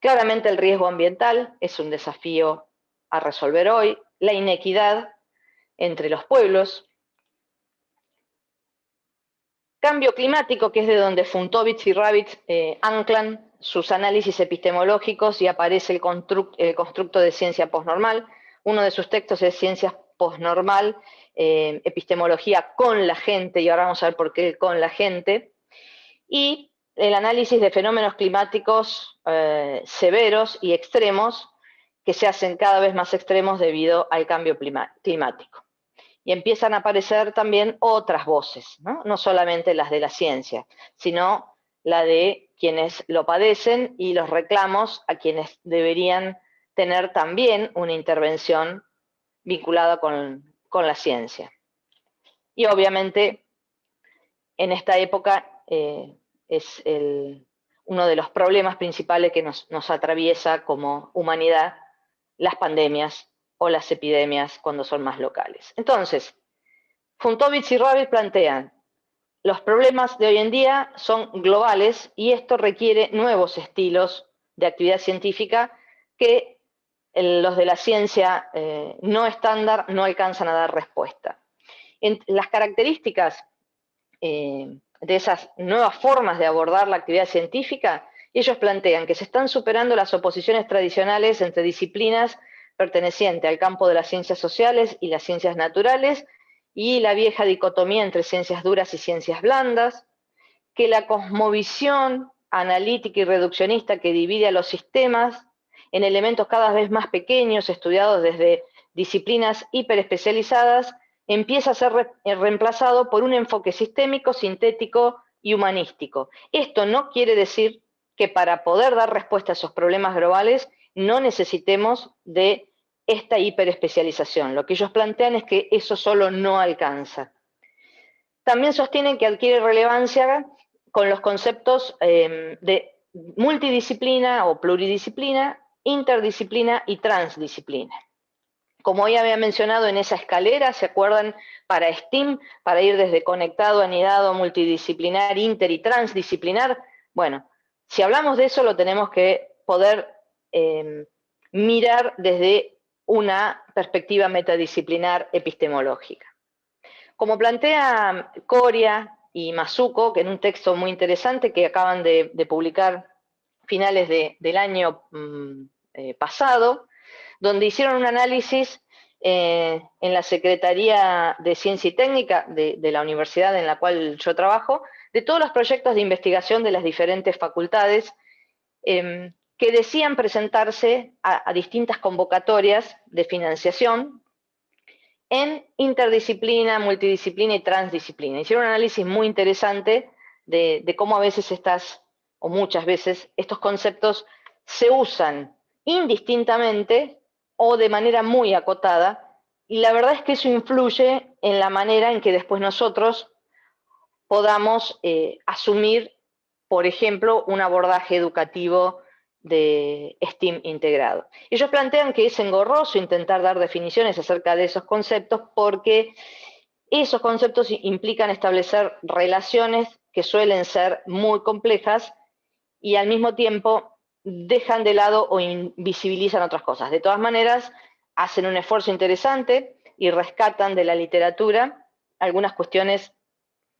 claramente el riesgo ambiental es un desafío a resolver hoy, la inequidad entre los pueblos, cambio climático, que es de donde Funtovich y Ravetz anclan sus análisis epistemológicos y aparece el constructo de ciencia postnormal. Uno de sus textos es Ciencia postnormal, epistemología con la gente, y ahora vamos a ver por qué con la gente, y el análisis de fenómenos climáticos severos y extremos que se hacen cada vez más extremos debido al cambio climático. Y empiezan a aparecer también otras voces, ¿no? Solamente las de la ciencia, sino la de quienes lo padecen y los reclamos a quienes deberían tener también una intervención vinculada con la ciencia. Y obviamente en esta época es uno de los problemas principales que nos atraviesa como humanidad, las pandemias o las epidemias cuando son más locales. Entonces, Funtovich y Ravetz plantean, los problemas de hoy en día son globales y esto requiere nuevos estilos de actividad científica que los de la ciencia no estándar no alcanzan a dar respuesta. Las características de esas nuevas formas de abordar la actividad científica, ellos plantean que se están superando las oposiciones tradicionales entre disciplinas pertenecientes al campo de las ciencias sociales y las ciencias naturales, y la vieja dicotomía entre ciencias duras y ciencias blandas, que la cosmovisión analítica y reduccionista que divide a los sistemas en elementos cada vez más pequeños, estudiados desde disciplinas hiperespecializadas, empieza a ser reemplazado por un enfoque sistémico, sintético y humanístico. Esto no quiere decir que para poder dar respuesta a esos problemas globales no necesitemos de esta hiperespecialización. Lo que ellos plantean es que eso solo no alcanza. También sostienen que adquiere relevancia con los conceptos de multidisciplina o pluridisciplina, interdisciplina y transdisciplina. Como ya había mencionado en esa escalera, ¿se acuerdan? Para STEAM, para ir desde conectado, anidado, multidisciplinar, inter y transdisciplinar. Bueno, si hablamos de eso, lo tenemos que poder mirar desde una perspectiva metadisciplinar epistemológica. Como plantea Coria y Masuko, que en un texto muy interesante que acaban de publicar finales del año pasado, donde hicieron un análisis en la Secretaría de Ciencia y Técnica de la universidad en la cual yo trabajo, de todos los proyectos de investigación de las diferentes facultades que decían presentarse a distintas convocatorias de financiación en interdisciplina, multidisciplina y transdisciplina. Hicieron un análisis muy interesante de cómo a veces o muchas veces, estos conceptos se usan indistintamente o de manera muy acotada y la verdad es que eso influye en la manera en que después nosotros podamos asumir, por ejemplo, un abordaje educativo de STEAM integrado. Ellos plantean que es engorroso intentar dar definiciones acerca de esos conceptos porque esos conceptos implican establecer relaciones que suelen ser muy complejas y al mismo tiempo dejan de lado o invisibilizan otras cosas. De todas maneras, hacen un esfuerzo interesante y rescatan de la literatura algunas cuestiones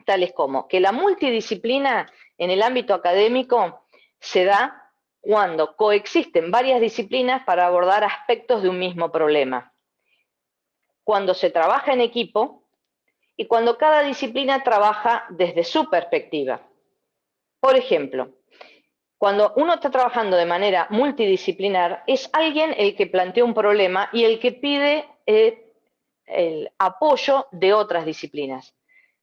tales como que la multidisciplina en el ámbito académico se da cuando coexisten varias disciplinas para abordar aspectos de un mismo problema, cuando se trabaja en equipo y cuando cada disciplina trabaja desde su perspectiva. Por ejemplo, cuando uno está trabajando de manera multidisciplinar, es alguien el que plantea un problema y el que pide el apoyo de otras disciplinas.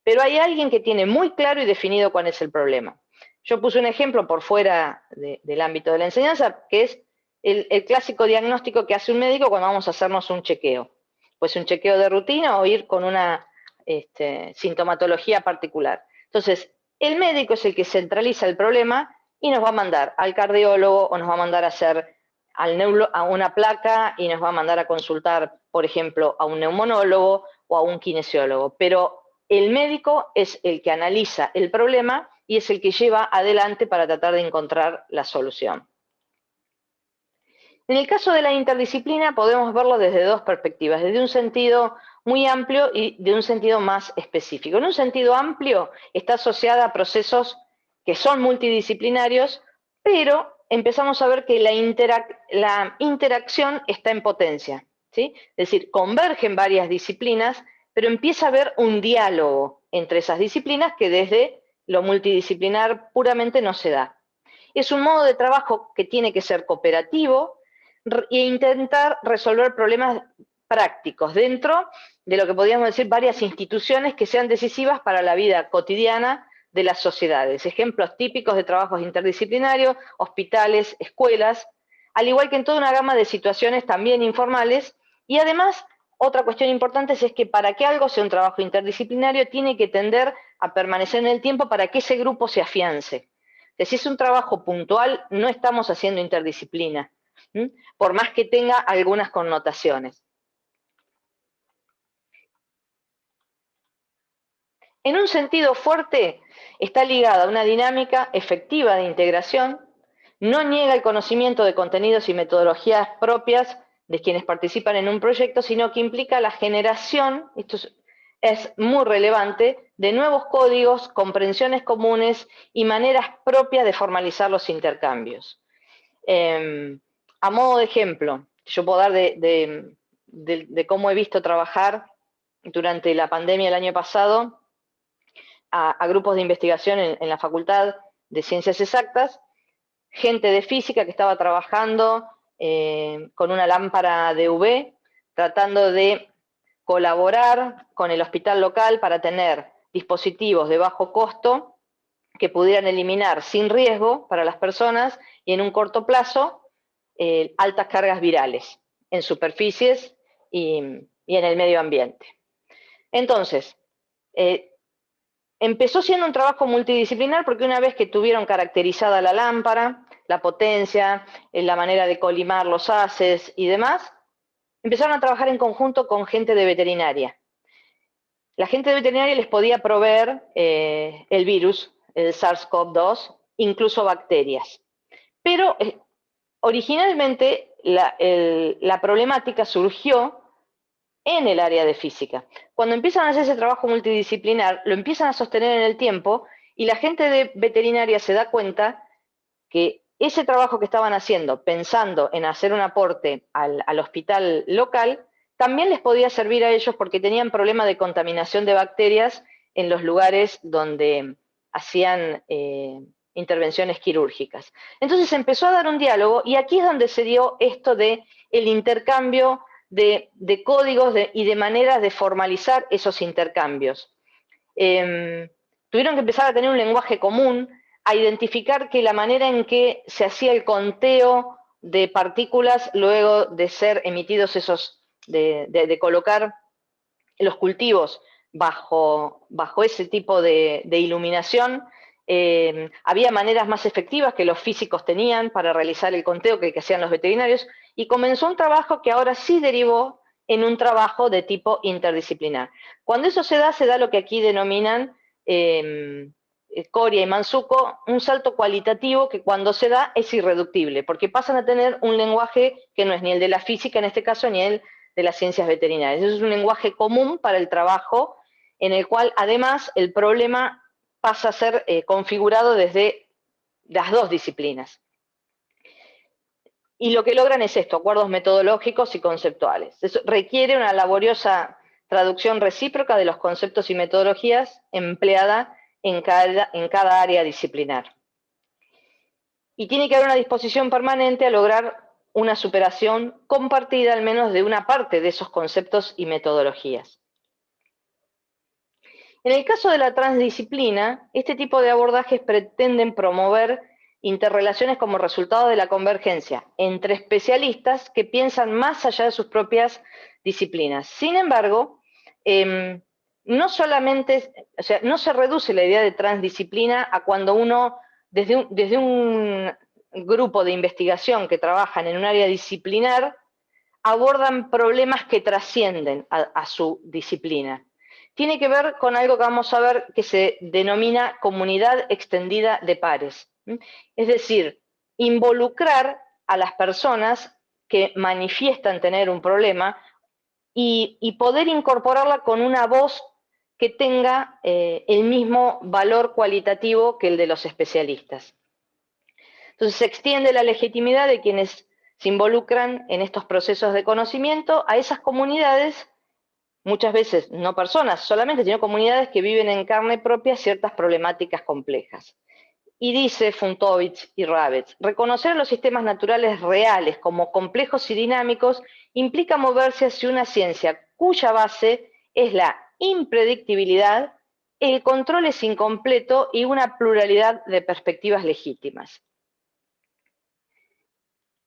Pero hay alguien que tiene muy claro y definido cuál es el problema. Yo puse un ejemplo por fuera del ámbito de la enseñanza, que es el clásico diagnóstico que hace un médico cuando vamos a hacernos un chequeo. Pues un chequeo de rutina o ir con una sintomatología particular. Entonces, el médico es el que centraliza el problema y nos va a mandar al cardiólogo o nos va a mandar a hacer a una placa y nos va a mandar a consultar, por ejemplo, a un neumonólogo o a un kinesiólogo. Pero el médico es el que analiza el problema y es el que lleva adelante para tratar de encontrar la solución. En el caso de la interdisciplina podemos verlo desde dos perspectivas, desde un sentido muy amplio y de un sentido más específico. En un sentido amplio está asociada a procesos que son multidisciplinarios, pero empezamos a ver que la interacción está en potencia, ¿sí? Es decir, convergen varias disciplinas, pero empieza a haber un diálogo entre esas disciplinas que desde lo multidisciplinar puramente no se da. Es un modo de trabajo que tiene que ser cooperativo e intentar resolver problemas prácticos dentro de lo que podríamos decir varias instituciones que sean decisivas para la vida cotidiana de las sociedades. Ejemplos típicos de trabajos interdisciplinarios, hospitales, escuelas, al igual que en toda una gama de situaciones también informales. Y además, otra cuestión importante es que para que algo sea un trabajo interdisciplinario tiene que tender a permanecer en el tiempo para que ese grupo se afiance. Que si es un trabajo puntual, no estamos haciendo interdisciplina, por más que tenga algunas connotaciones. En un sentido fuerte, está ligada a una dinámica efectiva de integración, no niega el conocimiento de contenidos y metodologías propias de quienes participan en un proyecto, sino que implica la generación, esto es muy relevante, de nuevos códigos, comprensiones comunes y maneras propias de formalizar los intercambios. A modo de ejemplo, yo puedo dar de cómo he visto trabajar durante la pandemia el año pasado a grupos de investigación en la Facultad de Ciencias Exactas, gente de física que estaba trabajando con una lámpara de UV, tratando de colaborar con el hospital local para tener dispositivos de bajo costo que pudieran eliminar sin riesgo para las personas y en un corto plazo altas cargas virales en superficies y en el medio ambiente. Entonces, empezó siendo un trabajo multidisciplinar porque una vez que tuvieron caracterizada la lámpara, la potencia, la manera de colimar los haces y demás, empezaron a trabajar en conjunto con gente de veterinaria. La gente de veterinaria les podía proveer el virus, el SARS-CoV-2, incluso bacterias. Pero originalmente la problemática surgió en el área de física. Cuando empiezan a hacer ese trabajo multidisciplinar, lo empiezan a sostener en el tiempo y la gente de veterinaria se da cuenta que ese trabajo que estaban haciendo, pensando en hacer un aporte al hospital local, también les podía servir a ellos porque tenían problema de contaminación de bacterias en los lugares donde hacían intervenciones quirúrgicas. Entonces empezó a dar un diálogo y aquí es donde se dio esto de el intercambio de códigos y de maneras de formalizar esos intercambios. Tuvieron que empezar a tener un lenguaje común, a identificar que la manera en que se hacía el conteo de partículas luego de ser emitidos esos de colocar los cultivos bajo ese tipo de iluminación, había maneras más efectivas que los físicos tenían para realizar el conteo que hacían los veterinarios, y comenzó un trabajo que ahora sí derivó en un trabajo de tipo interdisciplinar. Cuando eso se da lo que aquí denominan Coria y Mansuco, un salto cualitativo que cuando se da es irreductible, porque pasan a tener un lenguaje que no es ni el de la física en este caso, ni el de las ciencias veterinarias. Eso es un lenguaje común para el trabajo, en el cual además el problema pasa a ser configurado desde las dos disciplinas. Y lo que logran es esto, acuerdos metodológicos y conceptuales. Eso requiere una laboriosa traducción recíproca de los conceptos y metodologías empleada en cada área disciplinar. Y tiene que haber una disposición permanente a lograr una superación compartida al menos de una parte de esos conceptos y metodologías. En el caso de la transdisciplina, este tipo de abordajes pretenden promover interrelaciones como resultado de la convergencia entre especialistas que piensan más allá de sus propias disciplinas. Sin embargo, no solamente, o sea, no se reduce la idea de transdisciplina a cuando uno, desde un grupo de investigación que trabajan en un área disciplinar, abordan problemas que trascienden a su disciplina. Tiene que ver con algo que vamos a ver que se denomina comunidad extendida de pares. Es decir, involucrar a las personas que manifiestan tener un problema y poder incorporarla con una voz que tenga el mismo valor cualitativo que el de los especialistas. Entonces se extiende la legitimidad de quienes se involucran en estos procesos de conocimiento a esas comunidades, muchas veces no personas solamente, sino comunidades que viven en carne propia ciertas problemáticas complejas. Y dice Funtovich y Ravets, reconocer los sistemas naturales reales como complejos y dinámicos implica moverse hacia una ciencia cuya base es la impredictibilidad, el control es incompleto y una pluralidad de perspectivas legítimas.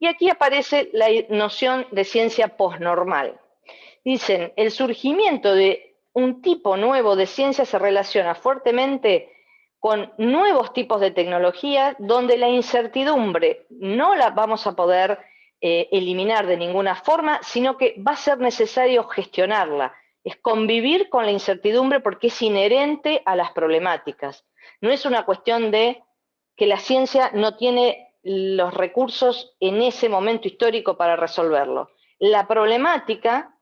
Y aquí aparece la noción de ciencia posnormal. Dicen, el surgimiento de un tipo nuevo de ciencia se relaciona fuertemente con nuevos tipos de tecnología donde la incertidumbre no la vamos a poder eliminar de ninguna forma, sino que va a ser necesario gestionarla. Es convivir con la incertidumbre porque es inherente a las problemáticas. No es una cuestión de que la ciencia no tiene los recursos en ese momento histórico para resolverlo. La problemática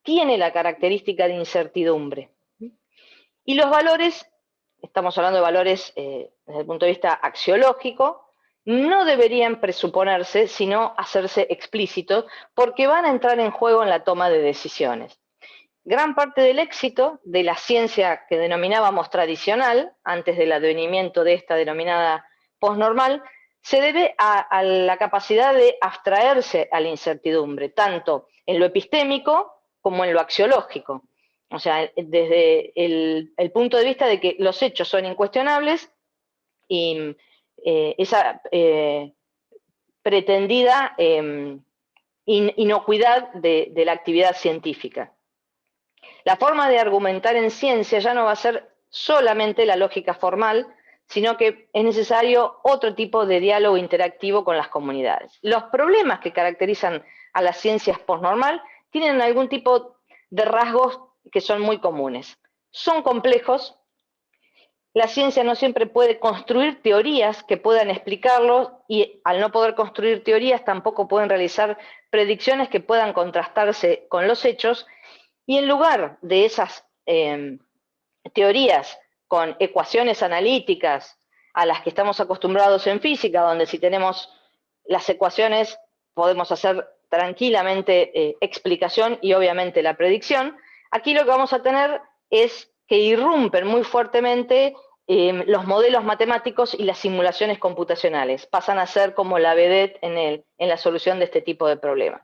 tiene la característica de incertidumbre. Y los valores, estamos hablando de valores desde el punto de vista axiológico, no deberían presuponerse, sino hacerse explícitos, porque van a entrar en juego en la toma de decisiones. Gran parte del éxito de la ciencia que denominábamos tradicional, antes del advenimiento de esta denominada posnormal, se debe a la capacidad de abstraerse a la incertidumbre, tanto en lo epistémico como en lo axiológico. O sea, desde el punto de vista de que los hechos son incuestionables y esa pretendida inocuidad de la actividad científica. La forma de argumentar en ciencia ya no va a ser solamente la lógica formal, sino que es necesario otro tipo de diálogo interactivo con las comunidades. Los problemas que caracterizan a las ciencias posnormal tienen algún tipo de rasgos que son muy comunes. Son complejos, la ciencia no siempre puede construir teorías que puedan explicarlos y al no poder construir teorías tampoco pueden realizar predicciones que puedan contrastarse con los hechos, y en lugar de esas teorías con ecuaciones analíticas a las que estamos acostumbrados en física, donde si tenemos las ecuaciones podemos hacer tranquilamente explicación y obviamente la predicción, aquí lo que vamos a tener es que irrumpen muy fuertemente los modelos matemáticos y las simulaciones computacionales. Pasan a ser como la vedette en la solución de este tipo de problemas.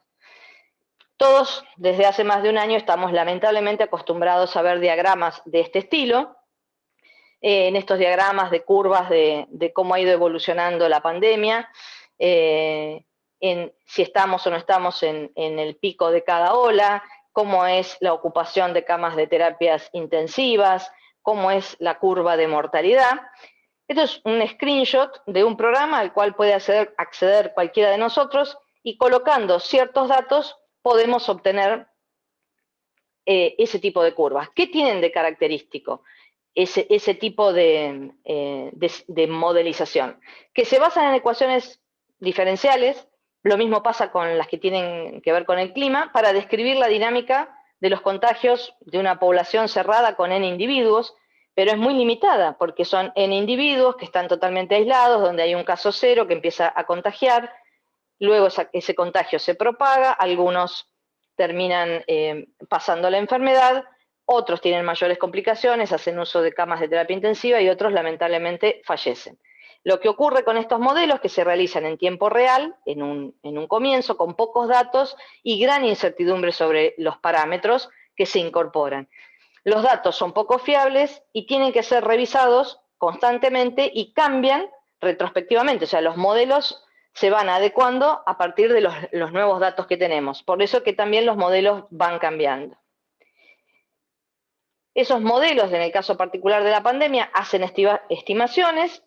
Todos, desde hace más de un año, estamos lamentablemente acostumbrados a ver diagramas de este estilo. En estos diagramas de curvas de cómo ha ido evolucionando la pandemia, en si estamos o no estamos en el pico de cada ola, cómo es la ocupación de camas de terapias intensivas, cómo es la curva de mortalidad. Esto es un screenshot de un programa al cual puede acceder cualquiera de nosotros, y colocando ciertos datos podemos obtener ese tipo de curvas. ¿Qué tienen de característico ese tipo de modelización? Que se basan en ecuaciones diferenciales. Lo mismo pasa con las que tienen que ver con el clima, para describir la dinámica de los contagios de una población cerrada con N individuos, pero es muy limitada, porque son N individuos que están totalmente aislados, donde hay un caso cero que empieza a contagiar, luego ese contagio se propaga, algunos terminan pasando la enfermedad, otros tienen mayores complicaciones, hacen uso de camas de terapia intensiva y otros lamentablemente fallecen. Lo que ocurre con estos modelos, que se realizan en tiempo real, en un comienzo, con pocos datos y gran incertidumbre sobre los parámetros que se incorporan. Los datos son poco fiables y tienen que ser revisados constantemente y cambian retrospectivamente, o sea, los modelos se van adecuando a partir de los nuevos datos que tenemos. Por eso que también los modelos van cambiando. Esos modelos, en el caso particular de la pandemia, hacen estimaciones,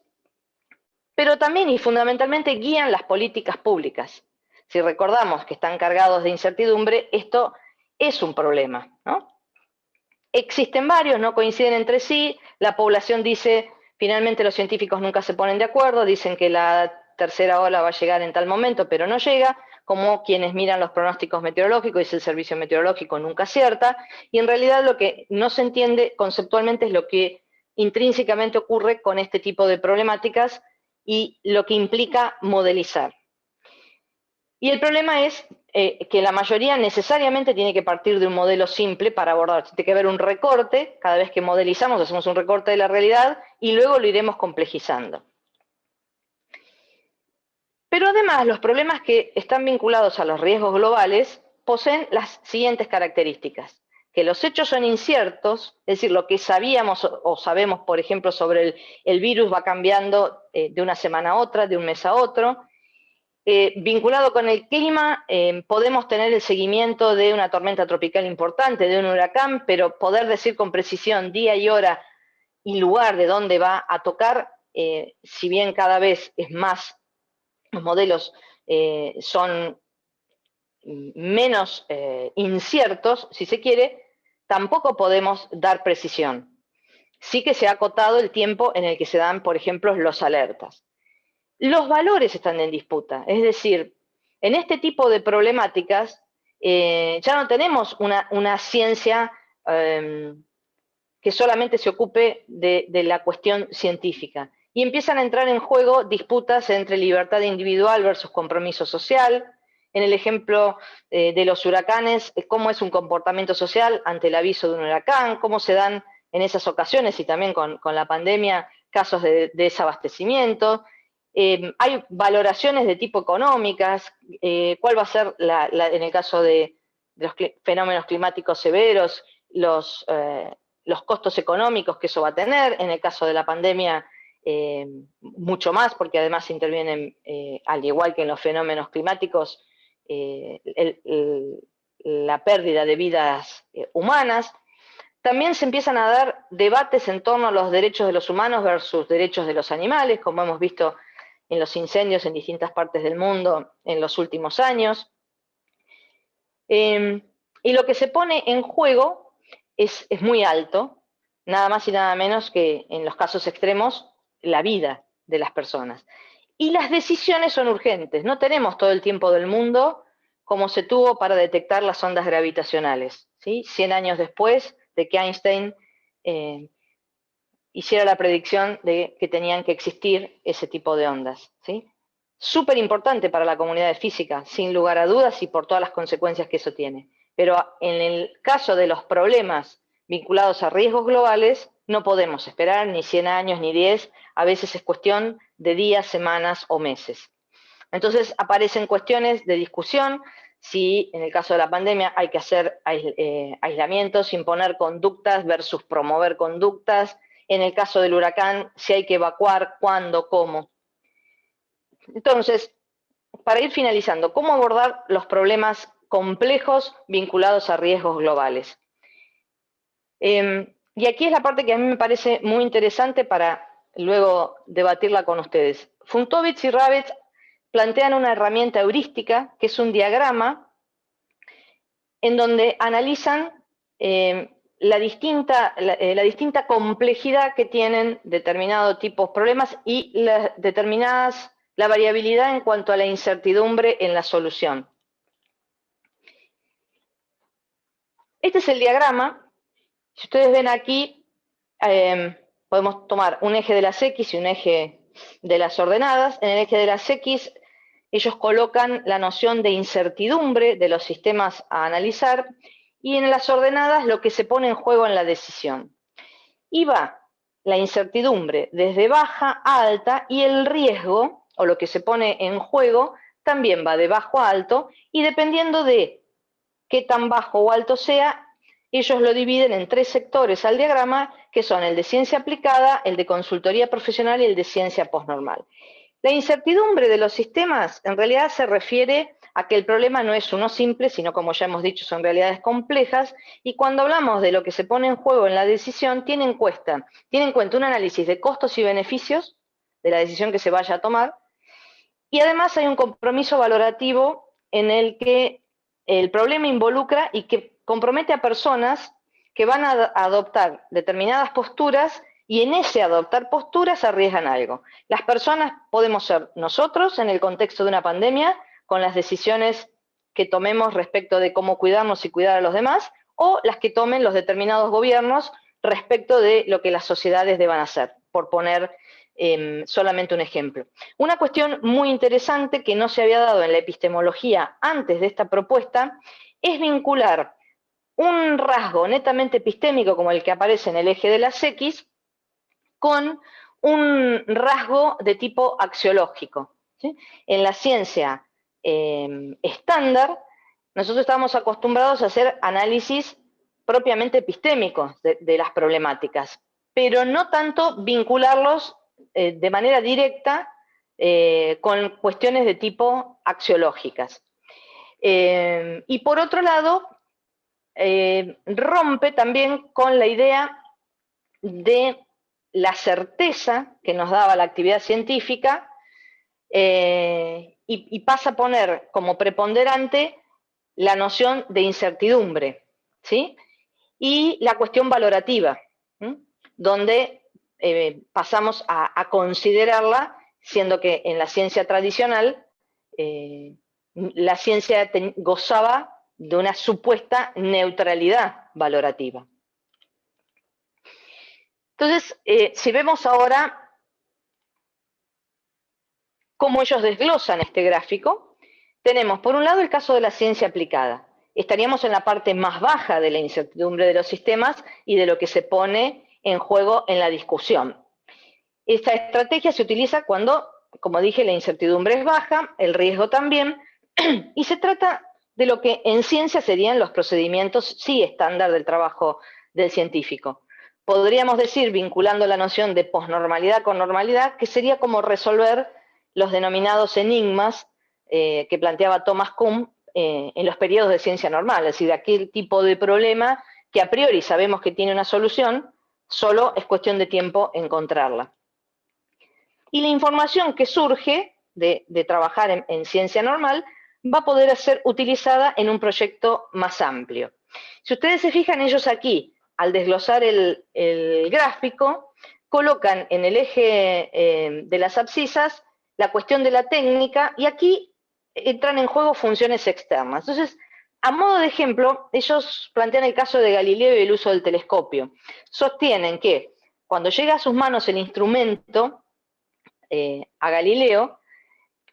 pero también y fundamentalmente guían las políticas públicas. Si recordamos que están cargados de incertidumbre, esto es un problema, ¿no? Existen varios, no coinciden entre sí, la población dice, finalmente los científicos nunca se ponen de acuerdo, dicen que la tercera ola va a llegar en tal momento, pero no llega, como quienes miran los pronósticos meteorológicos, dice el servicio meteorológico nunca acierta, y en realidad lo que no se entiende conceptualmente es lo que intrínsecamente ocurre con este tipo de problemáticas y lo que implica modelizar. Y el problema es que la mayoría necesariamente tiene que partir de un modelo simple para abordar. Tiene que haber un recorte, cada vez que modelizamos hacemos un recorte de la realidad y luego lo iremos complejizando. Pero además los problemas que están vinculados a los riesgos globales poseen las siguientes características: que los hechos son inciertos, es decir, lo que sabíamos o sabemos, por ejemplo, sobre el virus va cambiando de una semana a otra, de un mes a otro. Vinculado con el clima, podemos tener el seguimiento de una tormenta tropical importante, de un huracán, pero poder decir con precisión día y hora y lugar de dónde va a tocar, si bien cada vez es más, los modelos son menos inciertos, si se quiere, tampoco podemos dar precisión. Sí que se ha acotado el tiempo en el que se dan, por ejemplo, los alertas. Los valores están en disputa, es decir, en este tipo de problemáticas ya no tenemos una ciencia que solamente se ocupe de la cuestión científica, y empiezan a entrar en juego disputas entre libertad individual versus compromiso social. En el ejemplo de los huracanes, cómo es un comportamiento social ante el aviso de un huracán, cómo se dan en esas ocasiones, y también con la pandemia, casos de desabastecimiento. Hay valoraciones de tipo económicas, cuál va a ser, en el caso de los fenómenos climáticos severos, los costos económicos que eso va a tener. En el caso de la pandemia, mucho más, porque además intervienen, al igual que en los fenómenos climáticos, la pérdida de vidas humanas. También se empiezan a dar debates en torno a los derechos de los humanos versus derechos de los animales, como hemos visto en los incendios en distintas partes del mundo en los últimos años. Y lo que se pone en juego es muy alto, nada más y nada menos que, en los casos extremos, la vida de las personas. Y las decisiones son urgentes, no tenemos todo el tiempo del mundo como se tuvo para detectar las ondas gravitacionales, ¿sí? 100 años después de que Einstein hiciera la predicción de que tenían que existir ese tipo de ondas, ¿sí? Súper importante para la comunidad de física, sin lugar a dudas, y por todas las consecuencias que eso tiene. Pero en el caso de los problemas vinculados a riesgos globales, no podemos esperar ni 100 años ni 10, a veces es cuestión de días, semanas o meses. Entonces aparecen cuestiones de discusión, si en el caso de la pandemia hay que hacer aislamientos, imponer conductas versus promover conductas. En el caso del huracán, si hay que evacuar, cuándo, cómo. Entonces, para ir finalizando, ¿cómo abordar los problemas complejos vinculados a riesgos globales? Y aquí es la parte que a mí me parece muy interesante para luego debatirla con ustedes. Funtovich y Ravech plantean una herramienta heurística, que es un diagrama, en donde analizan la distinta complejidad que tienen determinados tipos de problemas y la variabilidad en cuanto a la incertidumbre en la solución. Este es el diagrama. Si ustedes ven aquí, podemos tomar un eje de las X y un eje de las ordenadas. En el eje de las X, ellos colocan la noción de incertidumbre de los sistemas a analizar, y en las ordenadas lo que se pone en juego en la decisión. Y va la incertidumbre desde baja a alta, y el riesgo, o lo que se pone en juego, también va de bajo a alto, y dependiendo de qué tan bajo o alto sea, ellos lo dividen en 3 sectores al diagrama, que son el de ciencia aplicada, el de consultoría profesional y el de ciencia postnormal. La incertidumbre de los sistemas en realidad se refiere a que el problema no es uno simple, sino, como ya hemos dicho, son realidades complejas, y cuando hablamos de lo que se pone en juego en la decisión, tiene en cuenta un análisis de costos y beneficios de la decisión que se vaya a tomar, y además hay un compromiso valorativo en el que el problema involucra y que compromete a personas que van a adoptar determinadas posturas, y en ese adoptar posturas arriesgan algo. Las personas podemos ser nosotros en el contexto de una pandemia, con las decisiones que tomemos respecto de cómo cuidarnos y cuidar a los demás, o las que tomen los determinados gobiernos respecto de lo que las sociedades deban hacer, por poner solamente un ejemplo. Una cuestión muy interesante que no se había dado en la epistemología antes de esta propuesta es vincular un rasgo netamente epistémico como el que aparece en el eje de las X con un rasgo de tipo axiológico, ¿sí? En la ciencia estándar, nosotros estamos acostumbrados a hacer análisis propiamente epistémicos de las problemáticas, pero no tanto vincularlos de manera directa con cuestiones de tipo axiológicas. Y por otro lado, rompe también con la idea de la certeza que nos daba la actividad científica, y pasa a poner como preponderante la noción de incertidumbre, ¿sí? Y la cuestión valorativa, ¿sí? Donde pasamos a considerarla, siendo que en la ciencia tradicional la ciencia gozaba de una supuesta neutralidad valorativa. Entonces, si vemos ahora cómo ellos desglosan este gráfico, tenemos por un lado el caso de la ciencia aplicada. Estaríamos en la parte más baja de la incertidumbre de los sistemas y de lo que se pone en juego en la discusión. Esta estrategia se utiliza cuando, como dije, la incertidumbre es baja, el riesgo también, y se trata de lo que en ciencia serían los procedimientos sí estándar del trabajo del científico. Podríamos decir, vinculando la noción de posnormalidad con normalidad, que sería como resolver los denominados enigmas que planteaba Thomas Kuhn en los periodos de ciencia normal, es decir, aquel tipo de problema que a priori sabemos que tiene una solución, solo es cuestión de tiempo encontrarla. Y la información que surge de trabajar en ciencia normal va a poder ser utilizada en un proyecto más amplio. Si ustedes se fijan, ellos aquí, al desglosar el gráfico, colocan en el eje de las abscisas la cuestión de la técnica, y aquí entran en juego funciones externas. Entonces, a modo de ejemplo, ellos plantean el caso de Galileo y el uso del telescopio. Sostienen que cuando llega a sus manos el instrumento, a Galileo,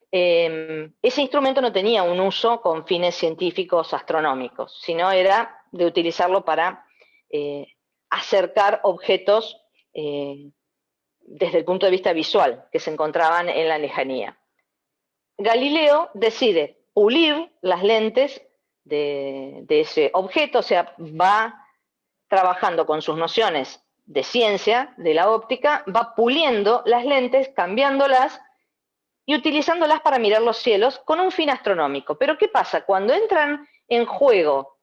ese instrumento no tenía un uso con fines científicos astronómicos, sino era de utilizarlo para acercar objetos desde el punto de vista visual que se encontraban en la lejanía. Galileo decide pulir las lentes de ese objeto, o sea, va trabajando con sus nociones de ciencia, de la óptica, va puliendo las lentes, cambiándolas, y utilizándolas para mirar los cielos con un fin astronómico. Pero ¿qué pasa? Cuando entran en juego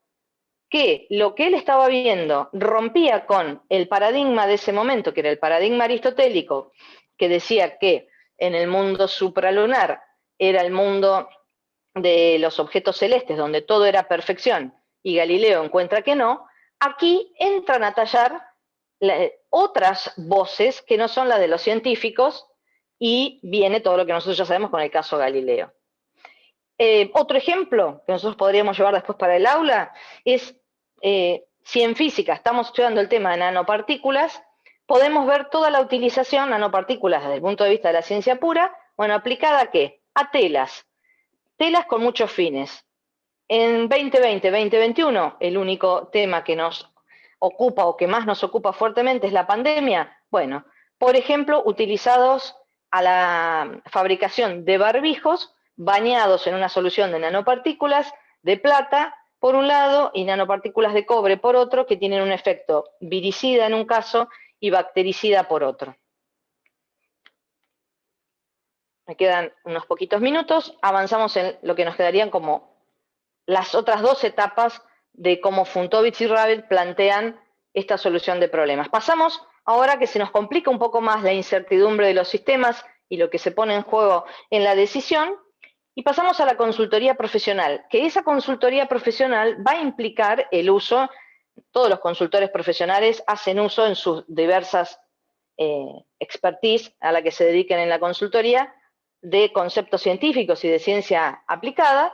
que lo que él estaba viendo rompía con el paradigma de ese momento, que era el paradigma aristotélico, que decía que en el mundo supralunar era el mundo de los objetos celestes, donde todo era perfección, y Galileo encuentra que no, aquí entran a tallar otras voces que no son las de los científicos, y viene todo lo que nosotros ya sabemos con el caso Galileo. Otro ejemplo que nosotros podríamos llevar después para el aula es, si en física estamos estudiando el tema de nanopartículas, podemos ver toda la utilización de nanopartículas desde el punto de vista de la ciencia pura, bueno, aplicada ¿a qué? A telas con muchos fines. En 2020-2021, el único tema que nos ocupa o que más nos ocupa fuertemente es la pandemia. Bueno, por ejemplo, utilizados a la fabricación de barbijos bañados en una solución de nanopartículas de plata, por un lado, y nanopartículas de cobre por otro, que tienen un efecto viricida en un caso y bactericida por otro. Me quedan unos poquitos minutos, avanzamos en lo que nos quedarían como las otras dos etapas de cómo Funtovich y Rabbit plantean esta solución de problemas. Pasamos ahora que se nos complica un poco más la incertidumbre de los sistemas y lo que se pone en juego en la decisión, y pasamos a la consultoría profesional, que esa consultoría profesional va a implicar el uso, todos los consultores profesionales hacen uso en sus diversas expertise a la que se dediquen en la consultoría, de conceptos científicos y de ciencia aplicada,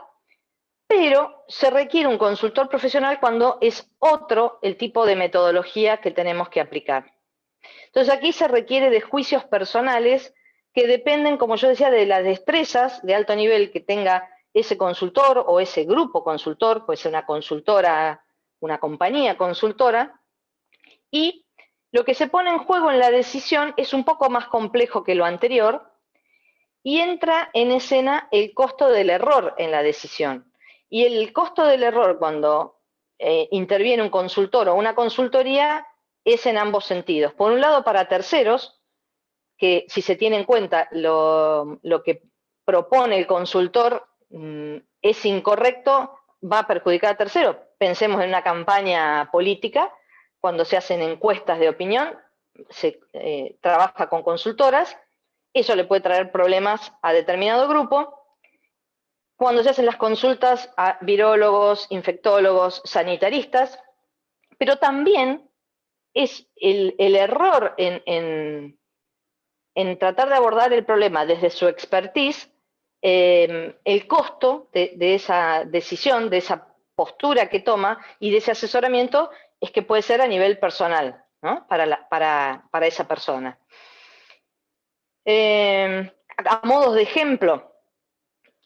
pero se requiere un consultor profesional cuando es otro el tipo de metodología que tenemos que aplicar. Entonces aquí se requiere de juicios personales que dependen, como yo decía, de las destrezas de alto nivel que tenga ese consultor o ese grupo consultor, puede ser una consultora, una compañía consultora, y lo que se pone en juego en la decisión es un poco más complejo que lo anterior, y entra en escena el costo del error en la decisión. Y el costo del error cuando interviene un consultor o una consultoría es en ambos sentidos. Por un lado, para terceros, que si se tiene en cuenta lo que propone el consultor es incorrecto, va a perjudicar a terceros. Pensemos en una campaña política, cuando se hacen encuestas de opinión, se trabaja con consultoras, eso le puede traer problemas a determinado grupo. Cuando se hacen las consultas a virólogos, infectólogos, sanitaristas, pero también es el error en tratar de abordar el problema desde su expertise, el costo de esa decisión, de esa postura que toma y de ese asesoramiento es que puede ser a nivel personal, ¿no? para esa persona. A modos de ejemplo,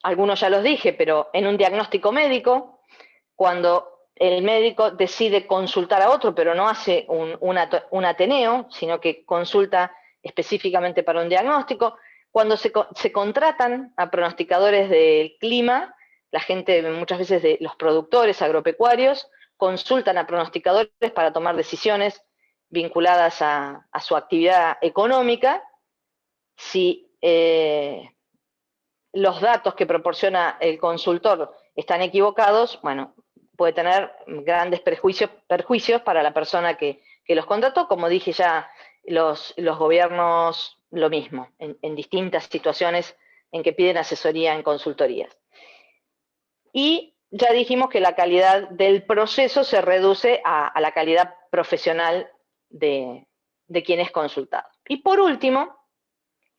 algunos ya los dije, pero en un diagnóstico médico, cuando el médico decide consultar a otro, pero no hace un ateneo, sino que consulta específicamente para un diagnóstico, cuando se contratan a pronosticadores del clima, la gente muchas veces de los productores agropecuarios consultan a pronosticadores para tomar decisiones vinculadas a su actividad económica. Si los datos que proporciona el consultor están equivocados, bueno, puede tener grandes perjuicios para la persona que los contrató. Como dije ya, los gobiernos lo mismo, en distintas situaciones en que piden asesoría en consultorías. Y ya dijimos que la calidad del proceso se reduce a la calidad profesional de quien es consultado. Y por último,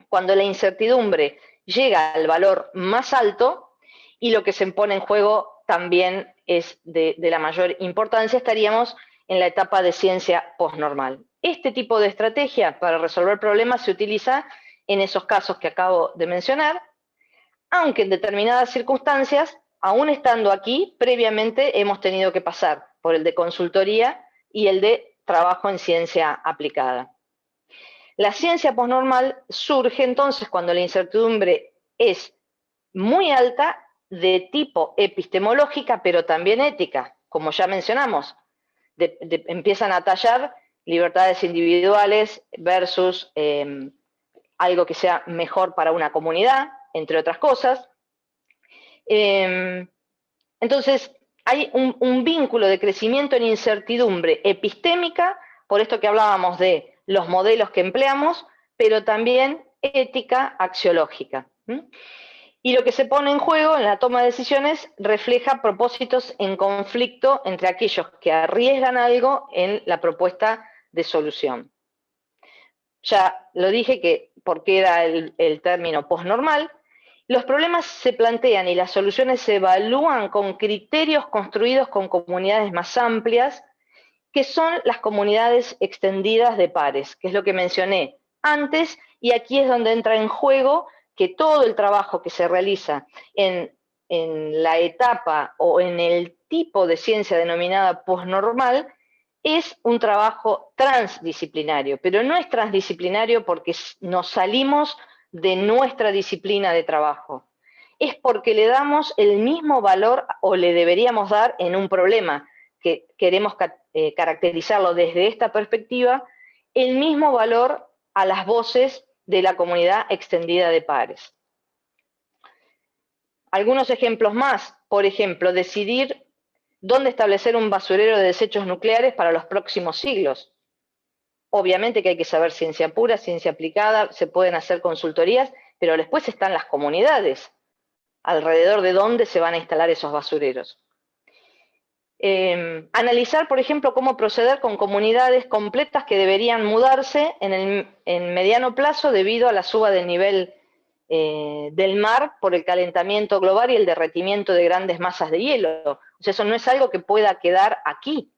cuando la incertidumbre llega al valor más alto y lo que se pone en juego también es de la mayor importancia, estaríamos en la etapa de ciencia postnormal. Este tipo de estrategia para resolver problemas se utiliza en esos casos que acabo de mencionar, aunque en determinadas circunstancias, aún estando aquí, previamente hemos tenido que pasar por el de consultoría y el de trabajo en ciencia aplicada. La ciencia postnormal surge entonces cuando la incertidumbre es muy alta, de tipo epistemológica, pero también ética, como ya mencionamos. Empiezan a tallar libertades individuales versus algo que sea mejor para una comunidad, entre otras cosas. Entonces, hay un vínculo de crecimiento en incertidumbre epistémica, por esto que hablábamos de los modelos que empleamos, pero también ética axiológica. Y lo que se pone en juego en la toma de decisiones refleja propósitos en conflicto entre aquellos que arriesgan algo en la propuesta de solución. Ya lo dije que porque era el término postnormal. Los problemas se plantean y las soluciones se evalúan con criterios construidos con comunidades más amplias, que son las comunidades extendidas de pares, que es lo que mencioné antes, y aquí es donde entra en juego que todo el trabajo que se realiza en la etapa o en el tipo de ciencia denominada postnormal es un trabajo transdisciplinario, pero no es transdisciplinario porque nos salimos de nuestra disciplina de trabajo. Es porque le damos el mismo valor o le deberíamos dar en un problema que queremos caracterizarlo desde esta perspectiva, el mismo valor a las voces de la comunidad extendida de pares. Algunos ejemplos más, por ejemplo, decidir dónde establecer un basurero de desechos nucleares para los próximos siglos. Obviamente que hay que saber ciencia pura, ciencia aplicada, se pueden hacer consultorías, pero después están las comunidades, alrededor de dónde se van a instalar esos basureros. Analizar, por ejemplo, cómo proceder con comunidades completas que deberían mudarse en mediano plazo debido a la suba del nivel del mar por el calentamiento global y el derretimiento de grandes masas de hielo. O sea, eso no es algo que pueda quedar aquí.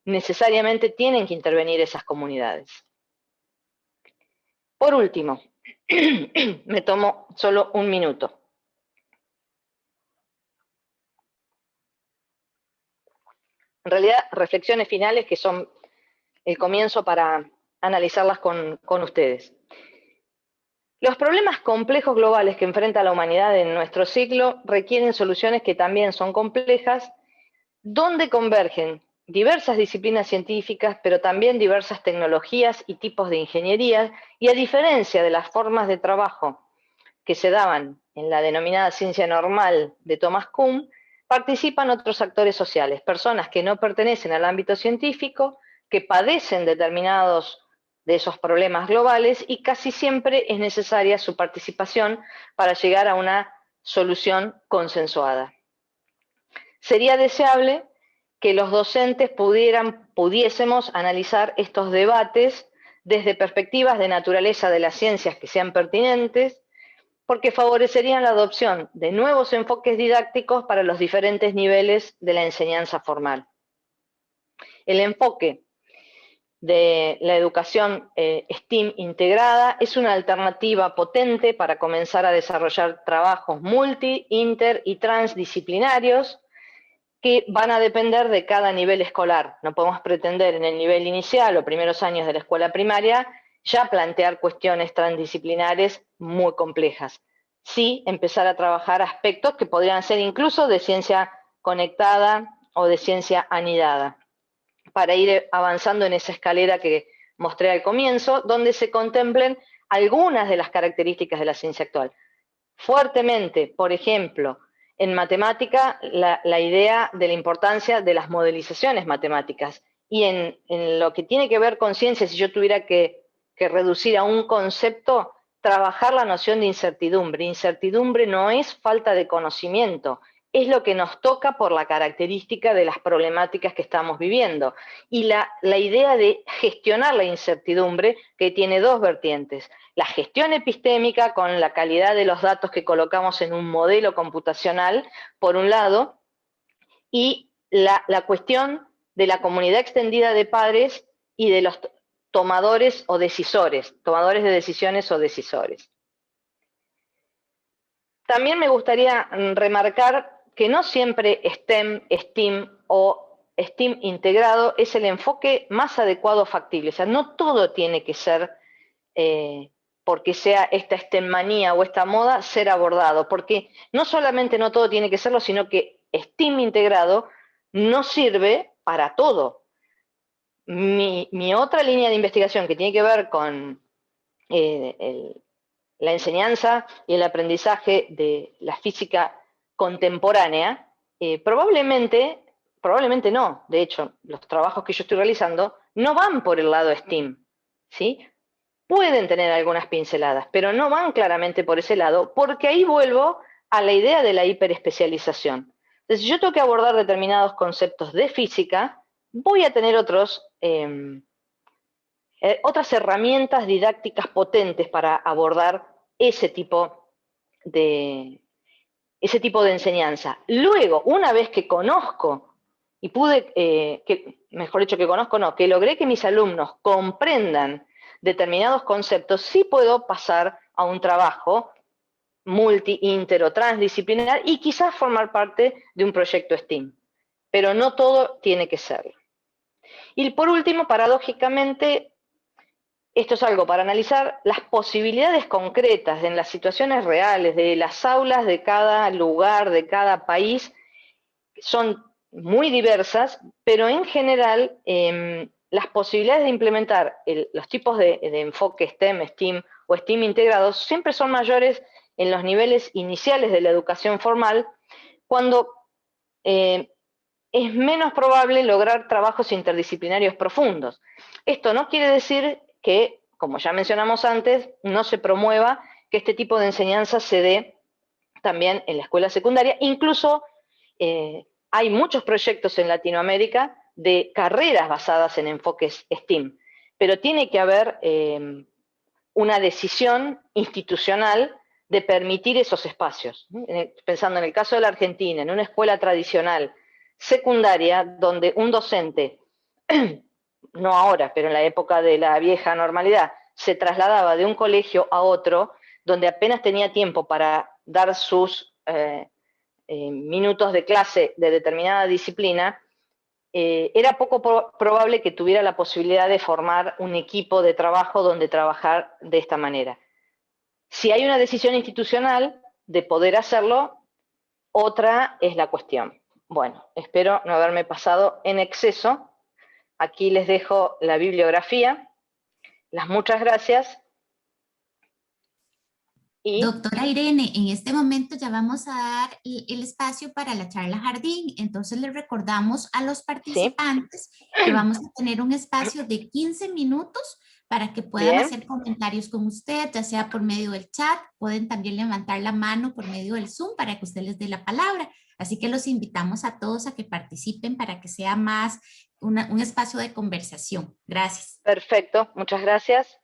Necesariamente tienen que intervenir esas comunidades. Por último, me tomo solo un minuto. En realidad, reflexiones finales que son el comienzo para analizarlas con ustedes. Los problemas complejos globales que enfrenta la humanidad en nuestro siglo requieren soluciones que también son complejas, donde convergen diversas disciplinas científicas, pero también diversas tecnologías y tipos de ingeniería, y a diferencia de las formas de trabajo que se daban en la denominada ciencia normal de Thomas Kuhn, participan otros actores sociales, personas que no pertenecen al ámbito científico, que padecen determinados de esos problemas globales y casi siempre es necesaria su participación para llegar a una solución consensuada. Sería deseable que los docentes pudiésemos analizar estos debates desde perspectivas de naturaleza de las ciencias que sean pertinentes, porque favorecerían la adopción de nuevos enfoques didácticos para los diferentes niveles de la enseñanza formal. El enfoque de la educación STEAM integrada es una alternativa potente para comenzar a desarrollar trabajos multi, inter y transdisciplinarios que van a depender de cada nivel escolar. No podemos pretender en el nivel inicial o primeros años de la escuela primaria ya plantear cuestiones transdisciplinares muy complejas. Sí, empezar a trabajar aspectos que podrían ser incluso de ciencia conectada o de ciencia anidada, para ir avanzando en esa escalera que mostré al comienzo, donde se contemplen algunas de las características de la ciencia actual. Fuertemente, por ejemplo, en matemática, la idea de la importancia de las modelizaciones matemáticas. Y en lo que tiene que ver con ciencia, si yo tuviera que reducir a un concepto, trabajar la noción de incertidumbre. Incertidumbre no es falta de conocimiento, es lo que nos toca por la característica de las problemáticas que estamos viviendo. Y la idea de gestionar la incertidumbre, que tiene dos vertientes. La gestión epistémica con la calidad de los datos que colocamos en un modelo computacional, por un lado, y la cuestión de la comunidad extendida de padres y de los tomadores o decisores, tomadores de decisiones o decisores. También me gustaría remarcar que no siempre STEM, STEAM o STEAM integrado es el enfoque más adecuado o factible. O sea, no todo tiene que ser, porque sea esta STEM-manía o esta moda, ser abordado. Porque no solamente no todo tiene que serlo, sino que STEAM integrado no sirve para todo. Mi otra línea de investigación que tiene que ver con la enseñanza y el aprendizaje de la física contemporánea, probablemente no, de hecho, los trabajos que yo estoy realizando no van por el lado STEAM, ¿sí? Pueden tener algunas pinceladas, pero no van claramente por ese lado, porque ahí vuelvo a la idea de la hiperespecialización. Entonces, si yo tengo que abordar determinados conceptos de física, voy a tener otras herramientas didácticas potentes para abordar ese tipo de enseñanza. Luego, una vez que conozco y mejor dicho que conozco, no, que logré que mis alumnos comprendan determinados conceptos, sí puedo pasar a un trabajo multi, inter o transdisciplinar y quizás formar parte de un proyecto STEAM. Pero no todo tiene que serlo. Y por último, paradójicamente, esto es algo para analizar las posibilidades concretas en las situaciones reales de las aulas de cada lugar, de cada país. Son muy diversas, pero en general las posibilidades de implementar los tipos de enfoque STEM, STEAM o STEAM integrados siempre son mayores en los niveles iniciales de la educación formal, cuando es menos probable lograr trabajos interdisciplinarios profundos. Esto no quiere decir que, como ya mencionamos antes, no se promueva que este tipo de enseñanza se dé también en la escuela secundaria. Incluso hay muchos proyectos en Latinoamérica de carreras basadas en enfoques STEAM, pero tiene que haber una decisión institucional de permitir esos espacios. Pensando en el caso de la Argentina, en una escuela tradicional secundaria, donde un docente, no ahora, pero en la época de la vieja normalidad, se trasladaba de un colegio a otro, donde apenas tenía tiempo para dar sus minutos de clase de determinada disciplina, era poco probable que tuviera la posibilidad de formar un equipo de trabajo donde trabajar de esta manera. Si hay una decisión institucional de poder hacerlo, otra es la cuestión. Bueno, espero no haberme pasado en exceso. Aquí les dejo la bibliografía. Las muchas gracias. Doctora Irene, en este momento ya vamos a dar el espacio para la charla jardín, entonces les recordamos a los ¿Sí? participantes que vamos a tener un espacio de 15 minutos para que puedan Bien. hacer comentarios con usted, ya sea por medio del chat, pueden también levantar la mano por medio del Zoom para que usted les dé la palabra. Así que los invitamos a todos a que participen para que sea más un espacio de conversación. Gracias. Perfecto, muchas gracias.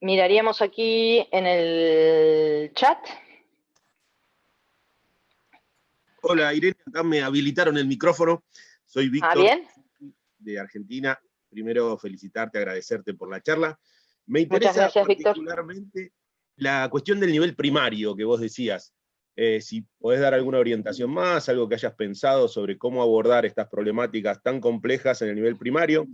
Miraríamos aquí en el chat. Hola Irene, acá me habilitaron el micrófono. Soy Víctor, Bien. de Argentina. Primero felicitarte, agradecerte por la charla. Me Muchas interesa gracias, Víctor. particularmente la cuestión del nivel primario que vos decías. Si podés dar alguna orientación más, algo que hayas pensado sobre cómo abordar estas problemáticas tan complejas en el nivel primario.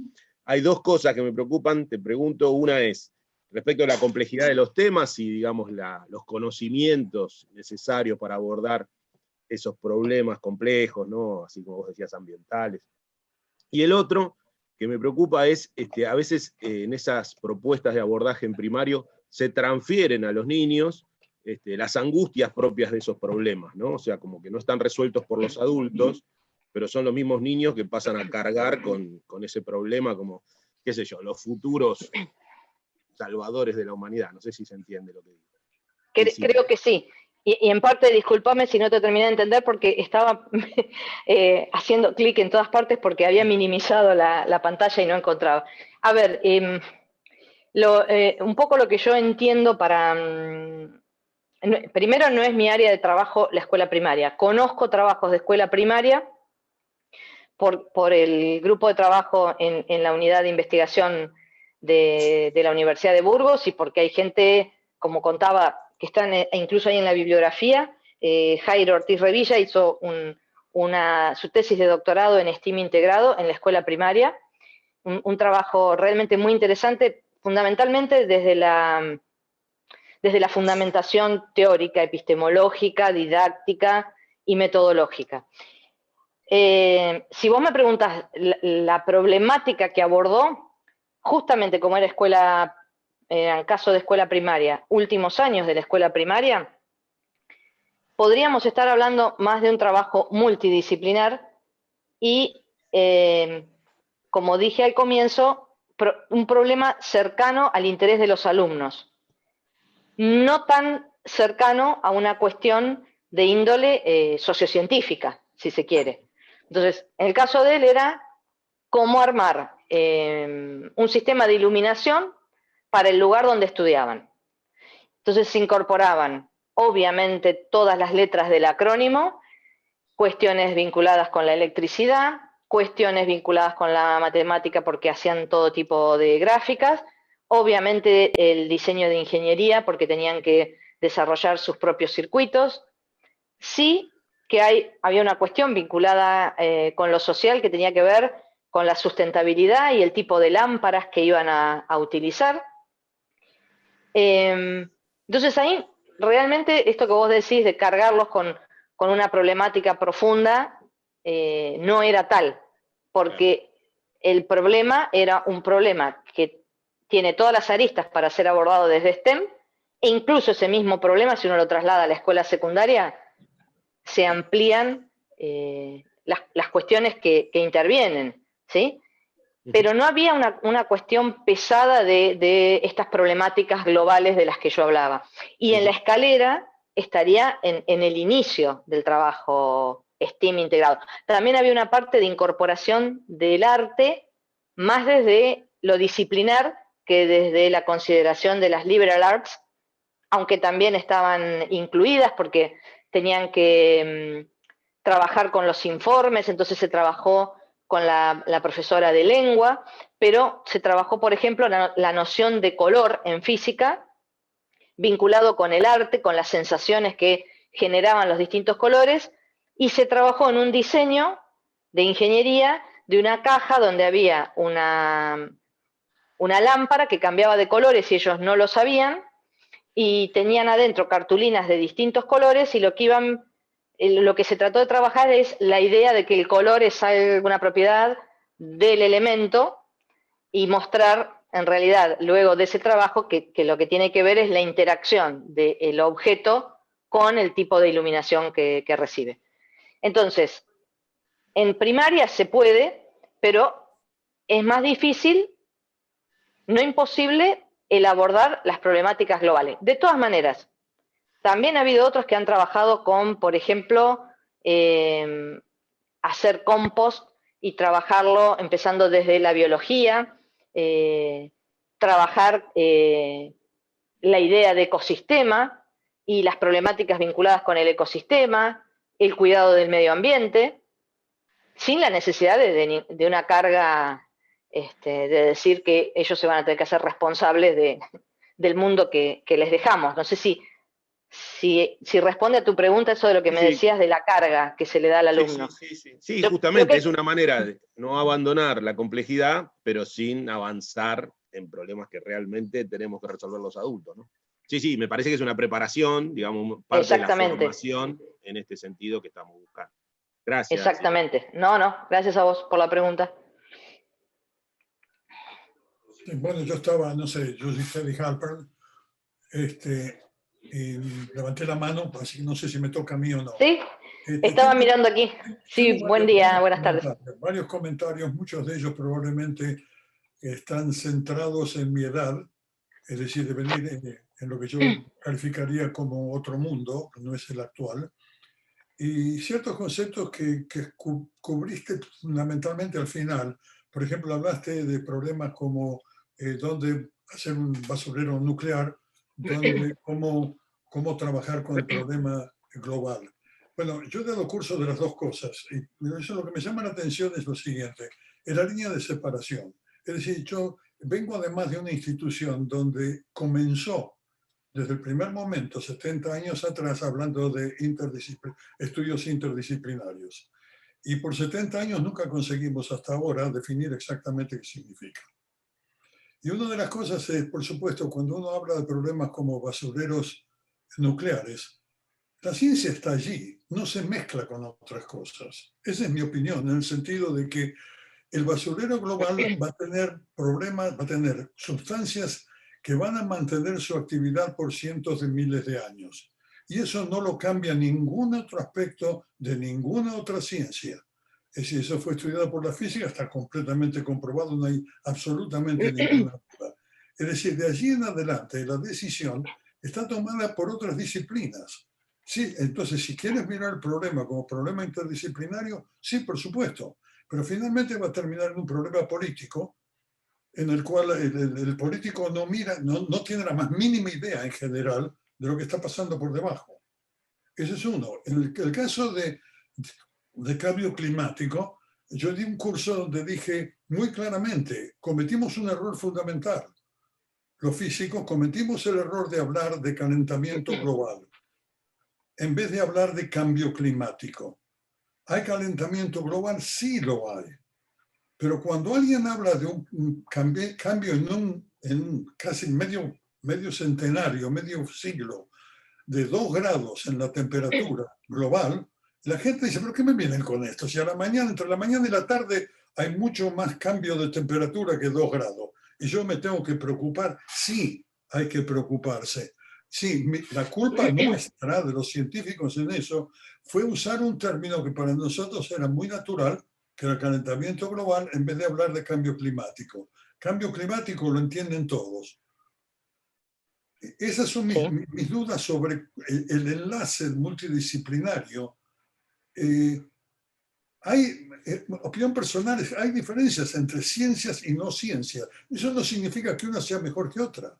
Hay dos cosas que me preocupan, te pregunto. Una es respecto a la complejidad de los temas y, digamos, los conocimientos necesarios para abordar esos problemas complejos, ¿no? Así como vos decías, ambientales. Y el otro que me preocupa es, a veces en esas propuestas de abordaje en primario se transfieren a los niños las angustias propias de esos problemas, ¿no? O sea, como que no están resueltos por los adultos, pero son los mismos niños que pasan a cargar con ese problema como, qué sé yo, los futuros salvadores de la humanidad. No sé si se entiende lo que digo. Creo que sí. Y en parte, discúlpame si no te terminé de entender, porque estaba haciendo clic en todas partes porque había minimizado la pantalla y no encontraba. A ver, un poco lo que yo entiendo primero, no es mi área de trabajo la escuela primaria. Conozco trabajos de escuela primaria por el grupo de trabajo en la unidad de investigación de la Universidad de Burgos y porque hay gente, como contaba, que están incluso ahí en la bibliografía. Jairo Ortiz Revilla hizo su tesis de doctorado en STEAM integrado en la escuela primaria, un trabajo realmente muy interesante, fundamentalmente desde la fundamentación teórica, epistemológica, didáctica y metodológica. Si vos me preguntas la problemática que abordó, justamente como era escuela, en el caso de escuela primaria, últimos años de la escuela primaria, podríamos estar hablando más de un trabajo multidisciplinar y, como dije al comienzo, un problema cercano al interés de los alumnos, no tan cercano a una cuestión de índole sociocientífica, si se quiere. Entonces, en el caso de él era cómo armar un sistema de iluminación para el lugar donde estudiaban. Entonces se incorporaban, obviamente, todas las letras del acrónimo, cuestiones vinculadas con la electricidad, cuestiones vinculadas con la matemática porque hacían todo tipo de gráficas, obviamente el diseño de ingeniería porque tenían que desarrollar sus propios circuitos. Sí que había una cuestión vinculada con lo social que tenía que ver con la sustentabilidad y el tipo de lámparas que iban a utilizar. Entonces ahí realmente esto que vos decís de cargarlos con una problemática profunda no era tal, porque el problema era un problema que tiene todas las aristas para ser abordado desde STEM, e incluso ese mismo problema, si uno lo traslada a la escuela secundaria, se amplían las cuestiones que intervienen, ¿sí? Pero no había una cuestión pesada de estas problemáticas globales de las que yo hablaba. Y en la escalera estaría en el inicio del trabajo STEAM integrado. También había una parte de incorporación del arte, más desde lo disciplinar que desde la consideración de las liberal arts, aunque también estaban incluidas porque tenían que trabajar con los informes, entonces se trabajó con la profesora de lengua, pero se trabajó, por ejemplo, la noción de color en física, vinculado con el arte, con las sensaciones que generaban los distintos colores, y se trabajó en un diseño de ingeniería de una caja donde había una lámpara que cambiaba de colores y ellos no lo sabían, y tenían adentro cartulinas de distintos colores, y lo que se trató de trabajar es la idea de que el color es alguna propiedad del elemento y mostrar en realidad luego de ese trabajo que lo que tiene que ver es la interacción del objeto con el tipo de iluminación que recibe. Entonces, en primaria se puede, pero es más difícil, no imposible, el abordar las problemáticas globales. De todas maneras, también ha habido otros que han trabajado con, por ejemplo, hacer compost y trabajarlo empezando desde la biología, trabajar la idea de ecosistema y las problemáticas vinculadas con el ecosistema, el cuidado del medio ambiente, sin la necesidad de una carga de decir que ellos se van a tener que hacer responsables del mundo que les dejamos. No sé si responde a tu pregunta eso de lo que me decías de la carga que se le da al alumno. Sí, justamente es una manera de no abandonar la complejidad, pero sin avanzar en problemas que realmente tenemos que resolver los adultos, ¿no? Sí, me parece que es una preparación, digamos, parte de la formación en este sentido que estamos buscando. Gracias. Exactamente. No, gracias a vos por la pregunta. Bueno, yo estaba, no sé, yo soy Teddy Halpern, y levanté la mano, así no sé si me toca a mí o no. Sí, estaba mirando aquí. Sí, buen día, buenas tardes. Varios comentarios, muchos de ellos probablemente están centrados en mi edad, es decir, de venir en lo que yo calificaría como otro mundo, no es el actual, y ciertos conceptos que cubriste fundamentalmente al final. Por ejemplo, hablaste de problemas como dónde hacer un basurero nuclear, cómo trabajar con el problema global. Bueno, yo he dado curso de las dos cosas, y eso lo que me llama la atención es lo siguiente, es la línea de separación. Es decir, yo vengo además de una institución donde comenzó desde el primer momento, 70 años atrás, hablando de estudios interdisciplinarios. Y por 70 años nunca conseguimos hasta ahora definir exactamente qué significa. Y una de las cosas es, por supuesto, cuando uno habla de problemas como basureros nucleares, la ciencia está allí. no se mezcla con otras cosas. Esa es mi opinión, en el sentido de que el basurero global va a tener problemas, va a tener sustancias que van a mantener su actividad por cientos de miles de años. Y eso no lo cambia ningún otro aspecto de ninguna otra ciencia. Es decir, eso fue estudiado por la física, está completamente comprobado, no hay absolutamente ninguna duda. Es decir, de allí en adelante la decisión está tomada por otras disciplinas. Sí, entonces, si quieres mirar el problema como problema interdisciplinario, sí, por supuesto, pero finalmente va a terminar en un problema político en el cual el político no mira, no tiene la más mínima idea en general de lo que está pasando por debajo. Ese es uno. En el caso de cambio climático, yo di un curso donde dije muy claramente, cometimos un error fundamental. Los físicos cometimos el error de hablar de calentamiento global, en vez de hablar de cambio climático. ¿Hay calentamiento global? Sí lo hay. Pero cuando alguien habla de un cambio en casi medio centenario, medio siglo, de 2 grados en la temperatura global, la gente dice, ¿pero qué me vienen con esto? Si entre la mañana y la tarde hay mucho más cambio de temperatura que 2 grados. Y yo me tengo que preocupar. Sí, hay que preocuparse. Sí, la culpa nuestra, de los científicos en eso, fue usar un término que para nosotros era muy natural, que era el calentamiento global, en vez de hablar de cambio climático. Cambio climático lo entienden todos. Esas son mis dudas sobre el enlace multidisciplinario. Hay, opinión personal, hay diferencias entre ciencias y no ciencias. Eso no significa que una sea mejor que otra.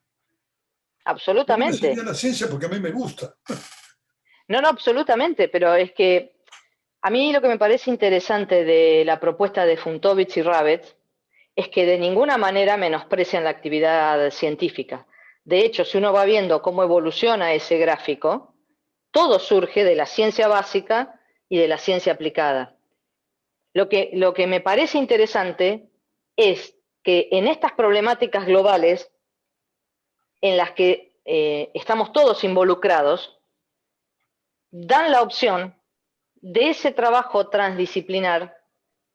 Absolutamente. Yo la ciencia porque a mí me gusta. No, absolutamente, pero es que a mí lo que me parece interesante de la propuesta de Funtovich y Rabbet es que de ninguna manera menosprecian la actividad científica. De hecho, si uno va viendo cómo evoluciona ese gráfico, todo surge de la ciencia básica y de la ciencia aplicada. Lo que me parece interesante es que en estas problemáticas globales en las que estamos todos involucrados, dan la opción de ese trabajo transdisciplinar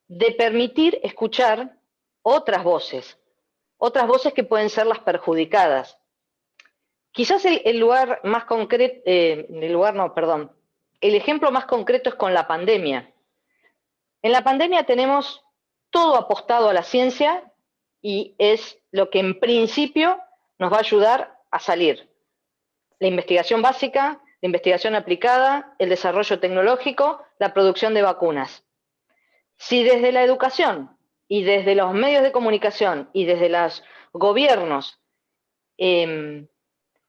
de permitir escuchar otras voces que pueden ser las perjudicadas. Quizás el ejemplo más concreto es con la pandemia. En la pandemia tenemos todo apostado a la ciencia y es lo que en principio nos va a ayudar a salir. La investigación básica, la investigación aplicada, el desarrollo tecnológico, la producción de vacunas. Si desde la educación y desde los medios de comunicación y desde los gobiernos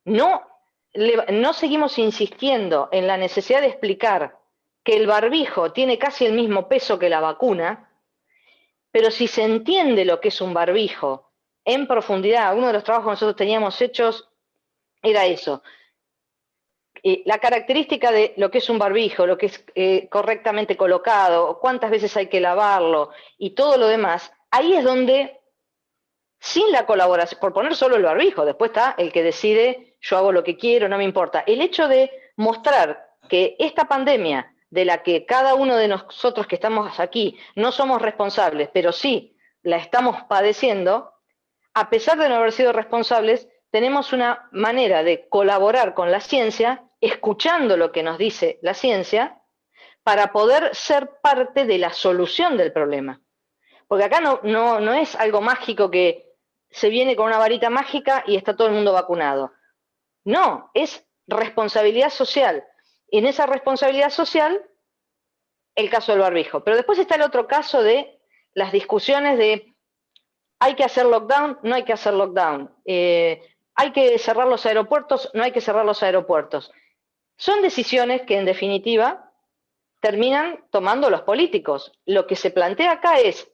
no seguimos insistiendo en la necesidad de explicar que el barbijo tiene casi el mismo peso que la vacuna, pero si se entiende lo que es un barbijo en profundidad, uno de los trabajos que nosotros teníamos hechos era eso. La característica de lo que es un barbijo, lo que es correctamente colocado, cuántas veces hay que lavarlo y todo lo demás, ahí es donde, sin la colaboración, por poner solo el barbijo, después está el que decide, yo hago lo que quiero, no me importa. El hecho de mostrar que esta pandemia, de la que cada uno de nosotros que estamos aquí no somos responsables, pero sí la estamos padeciendo, a pesar de no haber sido responsables, tenemos una manera de colaborar con la ciencia, escuchando lo que nos dice la ciencia, para poder ser parte de la solución del problema. Porque acá no es algo mágico que se viene con una varita mágica y está todo el mundo vacunado. No, es responsabilidad social. En esa responsabilidad social, el caso del barbijo. Pero después está el otro caso de las discusiones de ¿hay que hacer lockdown? No hay que hacer lockdown. ¿Hay que cerrar los aeropuertos? No hay que cerrar los aeropuertos. Son decisiones que, en definitiva, terminan tomando los políticos. Lo que se plantea acá es,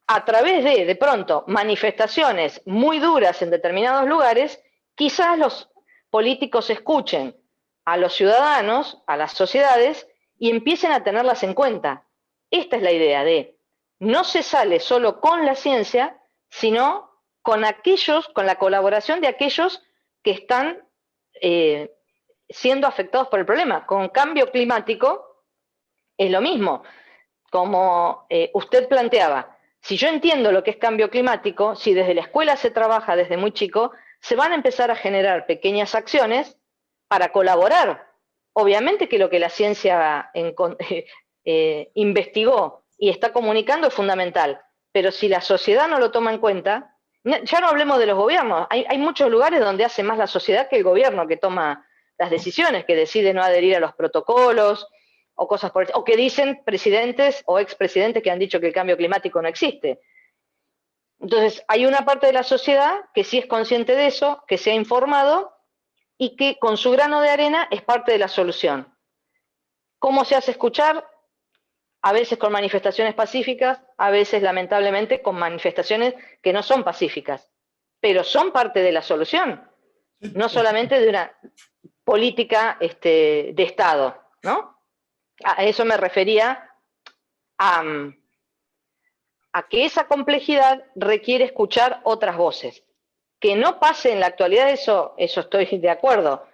a través de pronto, manifestaciones muy duras en determinados lugares, quizás los políticos escuchen a los ciudadanos, a las sociedades, y empiecen a tenerlas en cuenta. Esta es la idea de no se sale solo con la ciencia, sino con la colaboración de aquellos que están siendo afectados por el problema. Con cambio climático es lo mismo. Como usted planteaba, si yo entiendo lo que es cambio climático, si desde la escuela se trabaja desde muy chico, se van a empezar a generar pequeñas acciones para colaborar. Obviamente que lo que la ciencia investigó y está comunicando es fundamental, pero si la sociedad no lo toma en cuenta, ya no hablemos de los gobiernos, hay muchos lugares donde hace más la sociedad que el gobierno que toma las decisiones, que decide no adherir a los protocolos, o cosas por el, o que dicen presidentes o expresidentes que han dicho que el cambio climático no existe. Entonces, hay una parte de la sociedad que sí es consciente de eso, que se ha informado y que con su grano de arena es parte de la solución. ¿Cómo se hace escuchar? A veces con manifestaciones pacíficas, a veces lamentablemente con manifestaciones que no son pacíficas, pero son parte de la solución, no solamente de una política de Estado, ¿no? A eso me refería a que esa complejidad requiere escuchar otras voces. Que no pase en la actualidad, eso estoy de acuerdo.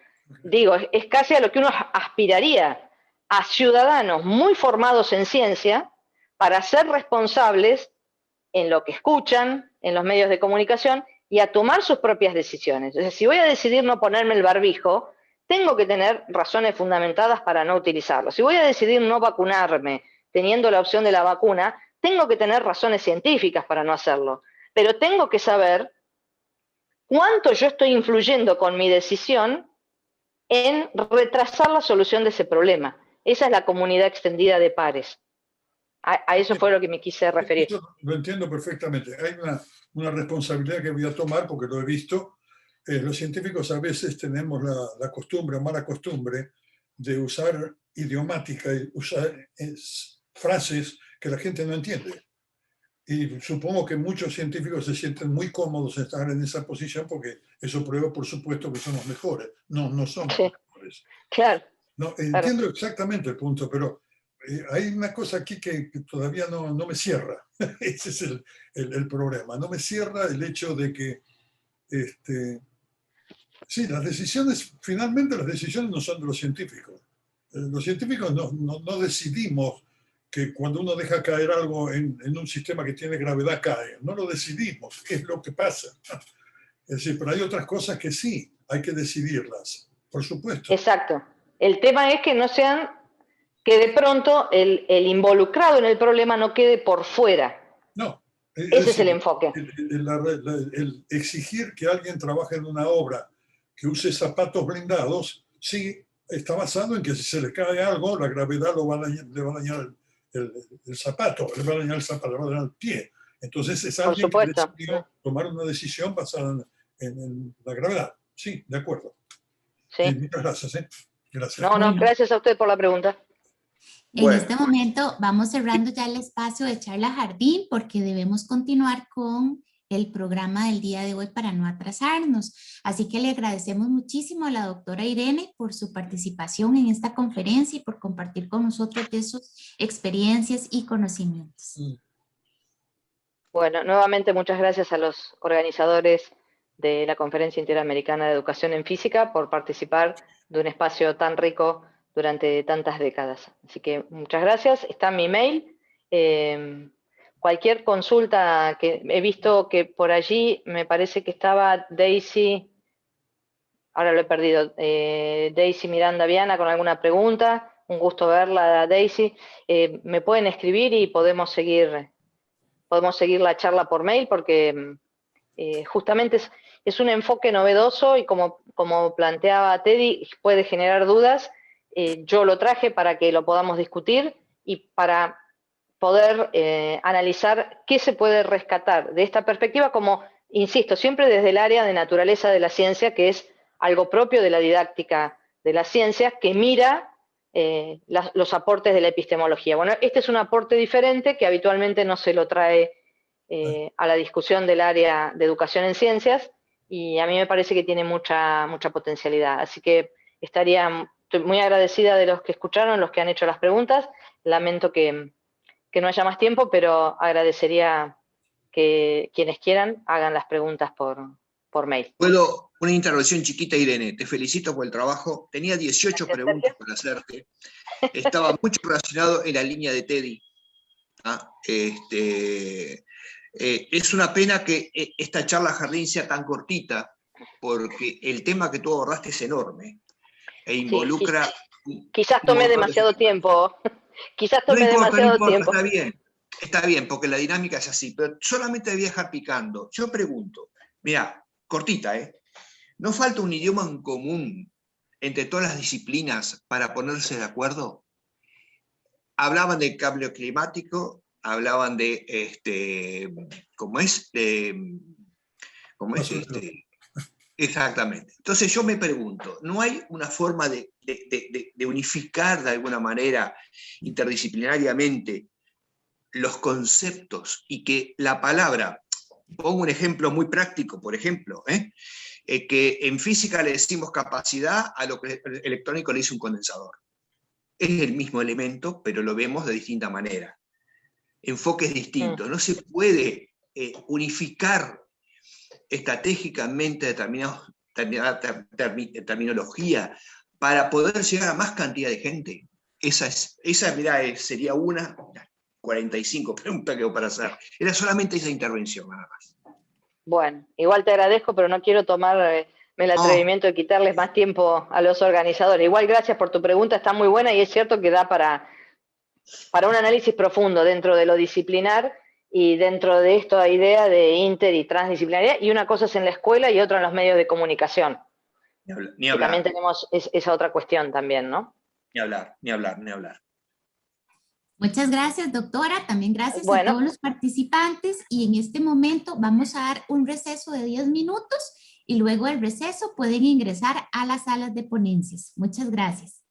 Digo, es casi a lo que uno aspiraría, a ciudadanos muy formados en ciencia para ser responsables en lo que escuchan, en los medios de comunicación, y a tomar sus propias decisiones. O sea, si voy a decidir no ponerme el barbijo, tengo que tener razones fundamentadas para no utilizarlo. Si voy a decidir no vacunarme teniendo la opción de la vacuna, tengo que tener razones científicas para no hacerlo. Pero tengo que saber cuánto yo estoy influyendo con mi decisión en retrasar la solución de ese problema. Esa es la comunidad extendida de pares. A eso fue lo que me quise referir. Lo entiendo perfectamente. Hay una responsabilidad que voy a tomar porque lo he visto. Los científicos a veces tenemos la costumbre, mala costumbre, de usar idiomática, usar frases que la gente no entiende. Y supongo que muchos científicos se sienten muy cómodos en estar en esa posición porque eso prueba, por supuesto, que somos mejores. No somos mejores. Claro. No, entiendo exactamente el punto, pero hay una cosa aquí que todavía no me cierra. Ese es el problema. No me cierra el hecho de que sí, las decisiones, finalmente las decisiones no son de los científicos. Los científicos no decidimos que cuando uno deja caer algo en un sistema que tiene gravedad cae. No lo decidimos, es lo que pasa. Es decir, pero hay otras cosas que sí, hay que decidirlas, por supuesto. Exacto. El tema es que no sean, que de pronto el involucrado en el problema no quede por fuera. No. Ese es el enfoque. El exigir que alguien trabaje en una obra que use zapatos blindados, sí, está basado en que si se le cae algo, la gravedad le va a dañar el zapato, le va a dañar el zapato, le va a dañar el pie. Entonces es alguien que decidió tomar una decisión basada en la gravedad. Sí, de acuerdo. Sí. Muchas gracias. Gracias. No, gracias a usted por la pregunta. En este momento vamos cerrando ya el espacio de charla jardín porque debemos continuar con el programa del día de hoy para no atrasarnos. Así que le agradecemos muchísimo a la doctora Irene por su participación en esta conferencia y por compartir con nosotros de sus experiencias y conocimientos. Bueno, nuevamente muchas gracias a los organizadores de la Conferencia Interamericana de Educación en Física por participar de un espacio tan rico durante tantas décadas. Así que muchas gracias. Está mi mail. Cualquier consulta que he visto que por allí me parece que estaba Daisy, ahora lo he perdido, Daisy Miranda Viana con alguna pregunta. Un gusto verla, Daisy. Me pueden escribir y podemos seguir la charla por mail porque justamente es un enfoque novedoso y como planteaba Teddy, puede generar dudas. Yo lo traje para que lo podamos discutir y para poder analizar qué se puede rescatar de esta perspectiva, como, insisto, siempre desde el área de naturaleza de la ciencia, que es algo propio de la didáctica de las ciencias, que mira los aportes de la epistemología. Bueno, este es un aporte diferente que habitualmente no se lo trae a la discusión del área de educación en ciencias, y a mí me parece que tiene mucha potencialidad. Así que estoy muy agradecida de los que escucharon, los que han hecho las preguntas. Lamento que no haya más tiempo, pero agradecería que quienes quieran hagan las preguntas por por mail. Puedo, una intervención chiquita, Irene. Te felicito por el trabajo. Tenía 18 preguntas para hacerte. Estaba mucho relacionado en la línea de Teddy. ¿Ah? Es una pena que esta charla jardín sea tan cortita, porque el tema que tú abordaste es enorme e involucra... Sí. Quizás tomé demasiado tiempo. Quizás tomé demasiado tiempo. Está bien, porque la dinámica es así, pero solamente voy a dejar picando. Yo pregunto, mira, cortita, ¿no falta un idioma en común entre todas las disciplinas para ponerse de acuerdo? Hablaban del cambio climático, hablaban de, ¿cómo es? Exactamente. Entonces yo me pregunto, ¿no hay una forma de unificar de alguna manera interdisciplinariamente los conceptos y que la palabra, pongo un ejemplo muy práctico, por ejemplo, que en física le decimos capacidad, a lo que el electrónico le dice un condensador. Es el mismo elemento, pero lo vemos de distinta manera. Enfoques distintos. No se puede unificar estratégicamente determinada terminología para poder llegar a más cantidad de gente. Esa sería una 45 preguntas que tengo para hacer. Era solamente esa intervención, nada más. Bueno, igual te agradezco, pero no quiero tomarme el atrevimiento de quitarles más tiempo a los organizadores. Igual gracias por tu pregunta, está muy buena y es cierto que da para un análisis profundo dentro de lo disciplinar y dentro de esta idea de inter y transdisciplinaridad, y una cosa es en la escuela y otra en los medios de comunicación. Ni hablar. También tenemos esa otra cuestión también, ¿no? Ni hablar. Muchas gracias, doctora. También gracias a todos los participantes. Y en este momento vamos a dar un receso de 10 minutos y luego del receso pueden ingresar a las salas de ponencias. Muchas gracias.